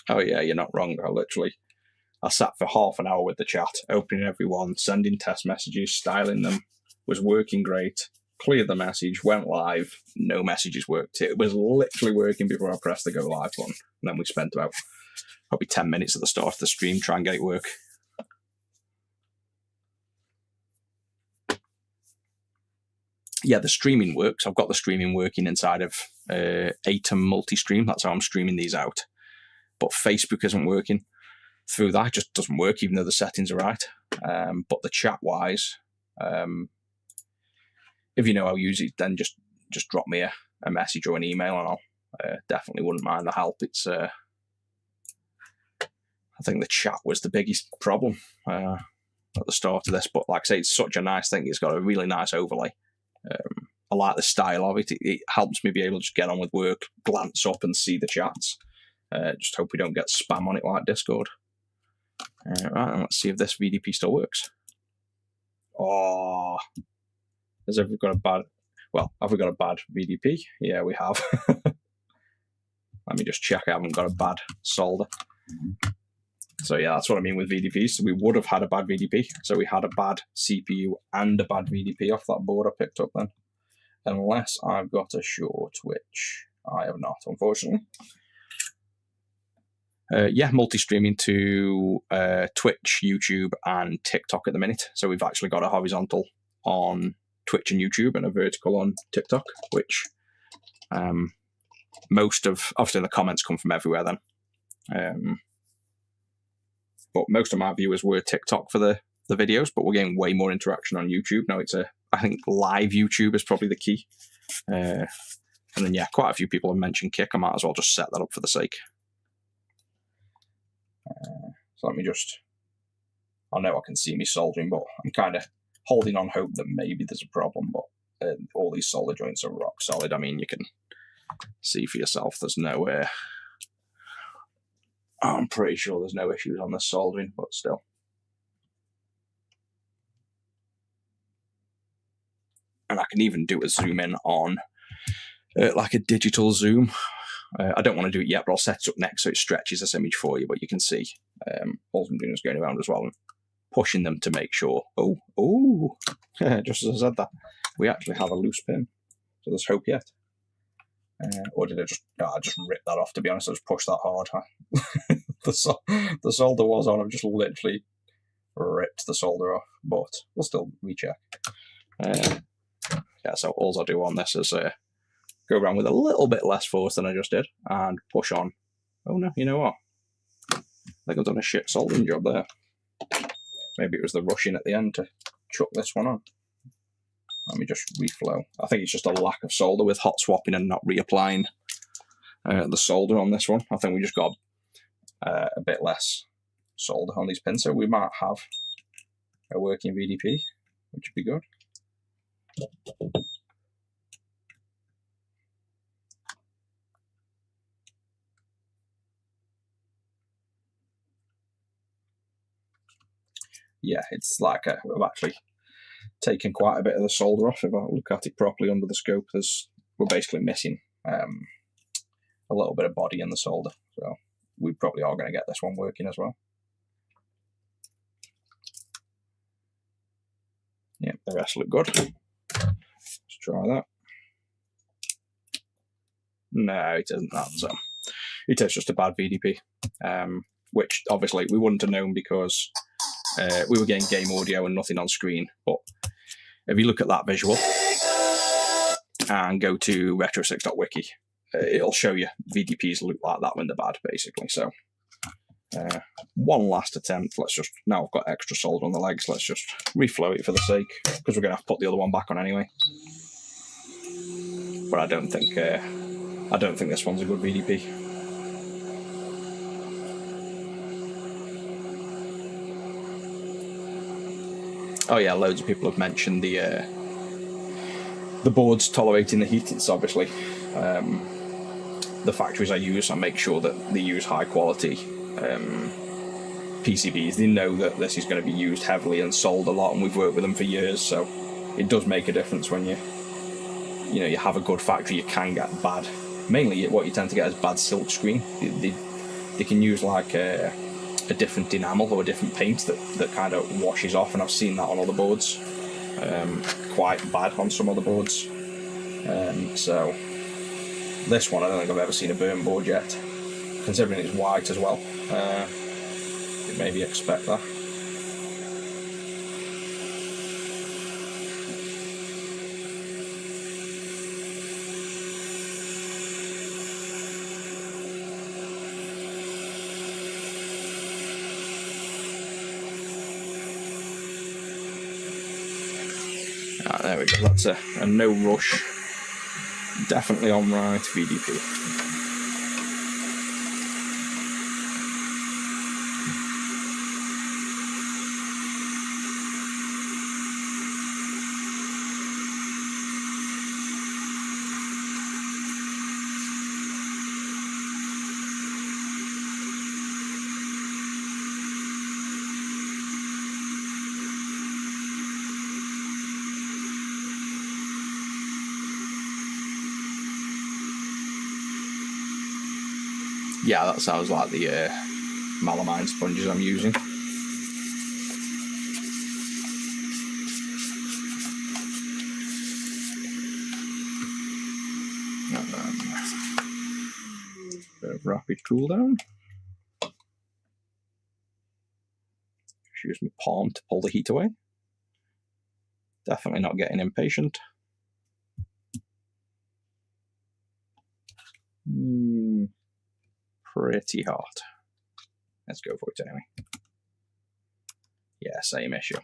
Oh yeah, you're not wrong. I sat for half an hour with the chat, opening everyone, sending test messages, styling them, was working great, cleared the message, went live, no messages worked. It was literally working before I pressed the go live button. And then we spent about probably 10 minutes at the start of the stream trying to get it work. Yeah, the streaming works. I've got the streaming working inside of Atom Multi-Stream. That's how I'm streaming these out. But Facebook isn't working through that. It just doesn't work, even though the settings are right. But the chat-wise, if you know how to use it, then just drop me a message or an email, and I'll definitely wouldn't mind the help. It's I think the chat was the biggest problem at the start of this. But like I say, it's such a nice thing. It's got a really nice overlay. I like the style of it. It helps me be able to just get on with work, glance up and see the chats. Just hope we don't get spam on it like Discord. Right, let's see if this VDP still works. Oh, have we got a bad VDP? Yeah, we have. Let me just check I haven't got a bad solder. So yeah, that's what I mean with VDPs. So we would have had a bad VDP. So we had a bad CPU and a bad VDP off that board I picked up then. Unless I've got a short, which I have not, unfortunately. Yeah, multi-streaming to Twitch, YouTube, and TikTok at the minute. So we've actually got a horizontal on Twitch and YouTube and a vertical on TikTok, which obviously the comments come from everywhere then. But most of my viewers were TikTok for the videos, but we're getting way more interaction on YouTube. Now I think live YouTube is probably the key. And then yeah, quite a few people have mentioned Kick. I might as well just set that up for the sake. So let me I know I can see me soldering, but I'm kind of holding on hope that maybe there's a problem, but all these solder joints are rock solid. I mean, you can see for yourself there's no I'm pretty sure there's no issues on the soldering, but still. And I can even do a zoom in on like a digital zoom. I don't want to do it yet, but I'll set it up next so it stretches this image for you. But you can see all I'm doing is going around as well and pushing them to make sure. Oh, just as I said that, we actually have a loose pin. So there's hope yet. Or did I just... No, I just ripped that off, to be honest. I just pushed that hard. The solder was on. I've just literally ripped the solder off. But we'll still recheck. Yeah, so all I'll do on this is go around with a little bit less force than I just did and push on. Oh no, you know what? I think I've done a shit soldering job there. Maybe it was the rushing at the end to chuck this one on. Let me just reflow. I think it's just a lack of solder with hot swapping and not reapplying the solder on this one. I think we just got a bit less solder on these pins, so we might have a working VDP, which would be good. Yeah, it's like I've actually taken quite a bit of the solder off. If I look at it properly under the scope, we're basically missing a little bit of body in the solder. So we probably are going to get this one working as well. Yeah, the rest look good. Let's try that. No, it isn't that. So it is just a bad VDP, which obviously we wouldn't have known because we were getting game audio and nothing on screen. But if you look at that visual and go to retro6.wiki, it'll show you VDPs look like that when they're bad, basically. So one last attempt. Let's just, now I've got extra solder on the legs, let's just reflow it for the sake, because we're going to have to put the other one back on anyway. But I don't think this one's a good VDP. Oh yeah, loads of people have mentioned the boards tolerating the heat. It's obviously the factories I use, I make sure that they use high quality PCBs. They know that this is going to be used heavily and sold a lot, and we've worked with them for years, so it does make a difference when you have a good factory. You can get bad. Mainly what you tend to get is bad silk screen. They can use like a different enamel or a different paint that kind of washes off, and I've seen that on other boards. Quite bad on some other boards. So this one, I don't think I've ever seen a burn board yet. Considering it's white as well, you'd maybe expect that. Right, there we go, that's a no rush, definitely on right VDP. Yeah, that sounds like the melamine sponges I'm using. And then a bit of rapid cool down. Just use my palm to pull the heat away. Definitely not getting impatient. Pretty hot. Let's go for it anyway. Yeah, same issue.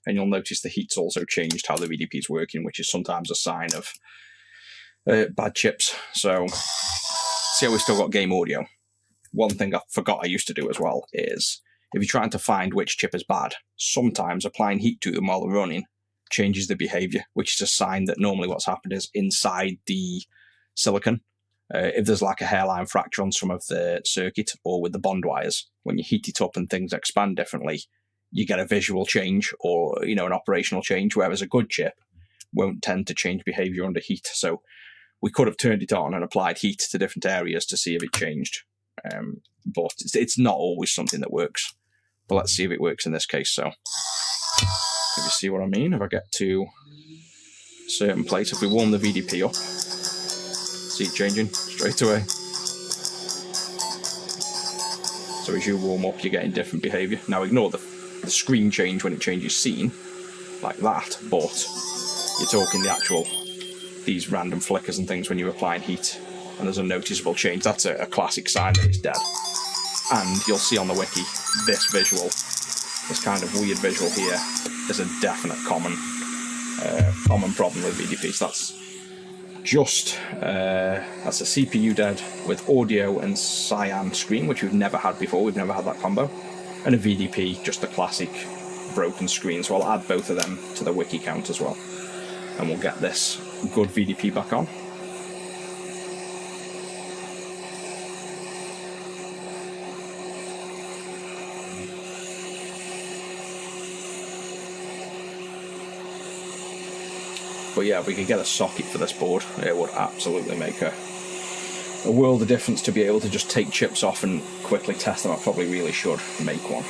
And you'll notice the heat's also changed how the VDP is working, which is sometimes a sign of bad chips. So, see how we've still got game audio. One thing I forgot I used to do as well is, if you're trying to find which chip is bad, sometimes applying heat to them while they're running changes the behavior, which is a sign that normally what's happened is inside the silicon, if there's like a hairline fracture on some of the circuit or with the bond wires, when you heat it up and things expand differently, you get a visual change or an operational change, whereas a good chip won't tend to change behavior under heat. So we could have turned it on and applied heat to different areas to see if it changed, but it's not always something that works. But let's see if it works in this case. So If you see what I mean, if I get to a certain place, if we warm the VDP up, see it changing straight away. So as you warm up, you're getting different behaviour. Now ignore the screen change when it changes scene, like that, but you're talking the actual, these random flickers and things when you're applying heat, and there's a noticeable change. That's a classic sign that it's dead. And you'll see on the wiki, this visual, this kind of weird visual here, is a definite common problem with VDPs. That's just that's a CPU dead with audio and cyan screen, which we've never had before. We've never had that combo, and a VDP, just a classic broken screen. So I'll add both of them to the wiki count as well, and we'll get this good VDP back on. But yeah, if we could get a socket for this board, it would absolutely make a world of difference to be able to just take chips off and quickly test them. I probably really should make one.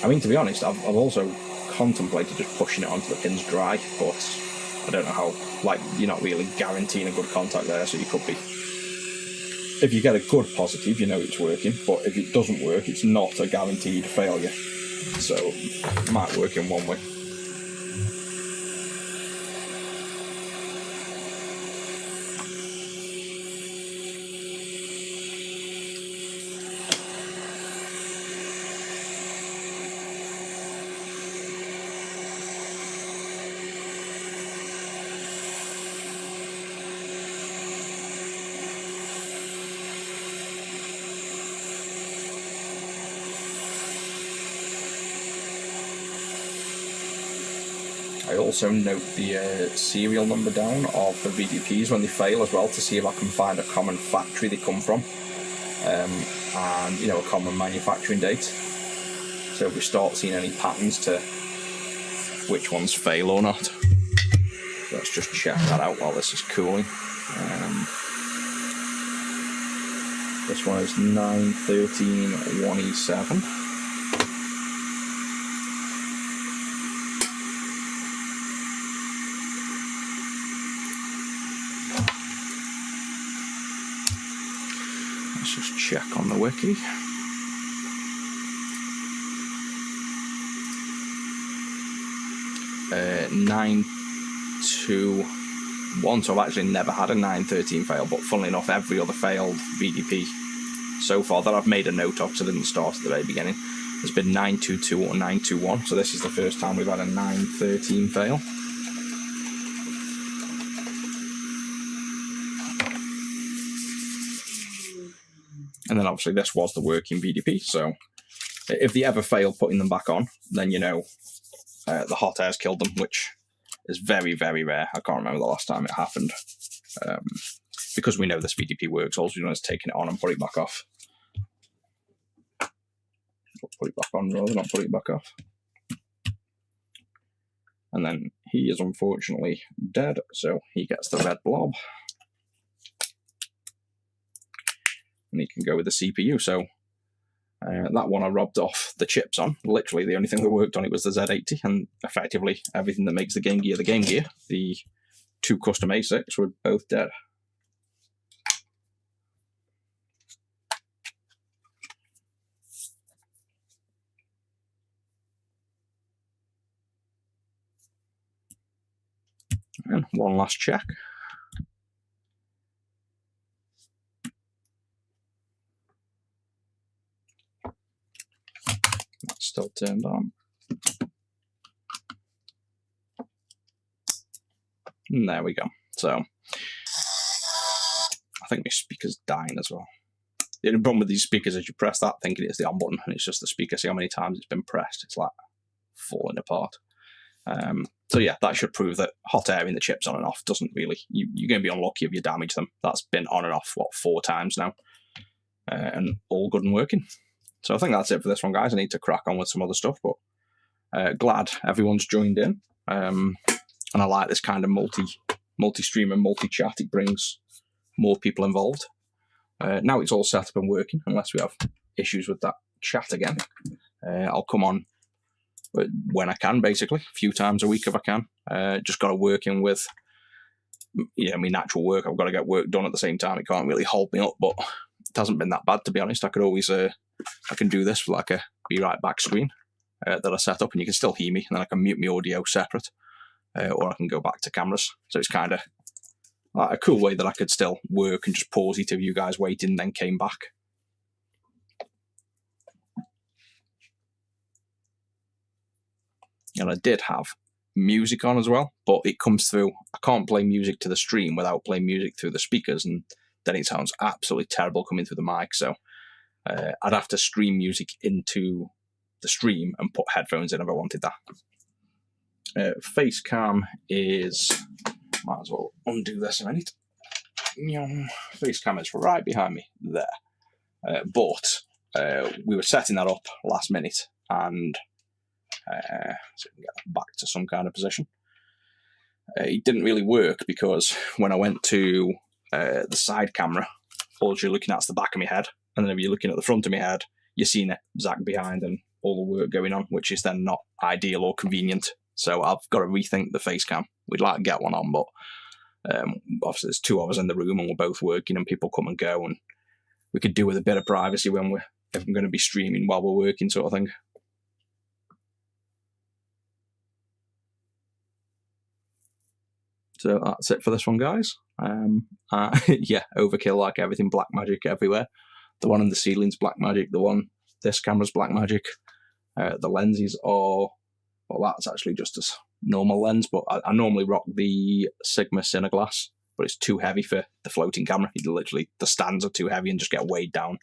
I mean, to be honest, I've also contemplated just pushing it onto the pins dry, but I don't know how, like, you're not really guaranteeing a good contact there, so you could be. If you get a good positive, you know it's working, but if it doesn't work, it's not a guaranteed failure. So it might work in one way. I also note the serial number down of the VDPs when they fail as well, to see if I can find a common factory they come from, and a common manufacturing date. So if we start seeing any patterns to which ones fail or not, let's just check that out while this is cooling. This one is 9131E7. Let's just check on the wiki. Uh, 921, so I've actually never had a 913 fail, but funnily enough, every other failed VDP so far that I've made a note of, so they didn't start at the very beginning, has been 922 or 921, so this is the first time we've had a 913 fail. And then obviously this was the working VDP, so if they ever fail putting them back on, then the hot air's killed them, which is very, very rare. I can't remember the last time it happened. Because we know this VDP works, all we do is taking it on and put it back off. Put it back on rather, not put it back off. And then he is unfortunately dead, so he gets the red blob. And he can go with the CPU. So that one I robbed off the chips on. Literally the only thing that worked on it was the Z80, and effectively everything that makes the Game Gear, the two custom ASICs were both dead. And one last check. That's still turned on. And there we go. So I think my speaker's dying as well. The only problem with these speakers is you press that thinking it's the on button, and it's just the speaker. See how many times it's been pressed. It's like falling apart. So yeah, that should prove that hot airing the chips on and off doesn't really, you're going to be unlucky if you damage them. That's been on and off, 4 times now, and all good and working. So I think that's it for this one, guys. I need to crack on with some other stuff, but glad everyone's joined in, and I like this kind of multi-stream and multi-chat. It brings more people involved. Now it's all set up and working, unless we have issues with that chat again. I'll come on when I can, basically, a few times a week if I can. Just got to work in with, my natural work. I've got to get work done at the same time. It can't really hold me up, but it hasn't been that bad, to be honest. I could always, I can do this with like a be right back screen that I set up, and you can still hear me, and then I can mute my audio separate, or I can go back to cameras. So it's kind of a cool way that I could still work and just pause it if you guys waited and then came back. And I did have music on as well, but it comes through. I can't play music to the stream without playing music through the speakers, and then it sounds absolutely terrible coming through the mic. So I'd have to stream music into the stream and put headphones in if I wanted that. Face cam is, might as well undo this a minute. Face cam is right behind me there. But we were setting that up last minute, and so we can get back to some kind of position. It didn't really work because when I went to the side camera, all you're looking at is the back of my head, and then if you're looking at the front of my head, you're seeing it Zach behind and all the work going on, which is then not ideal or convenient. So I've got to rethink the face cam. We'd like to get one on, but obviously there's two of us in the room and we're both working, and people come and go, and we could do with a bit of privacy if I'm going to be streaming while we're working, sort of thing. So that's it for this one, guys. Yeah, overkill like everything, black magic everywhere. The one in the ceiling's black magic. This camera's black magic. The lenses are, well, that's actually just a normal lens, but I normally rock the Sigma Cineglass, but it's too heavy for the floating camera. The stands are too heavy and just get weighed down.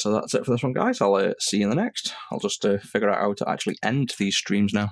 So that's it for this one, guys. I'll see you in the next. I'll just figure out how to actually end these streams now.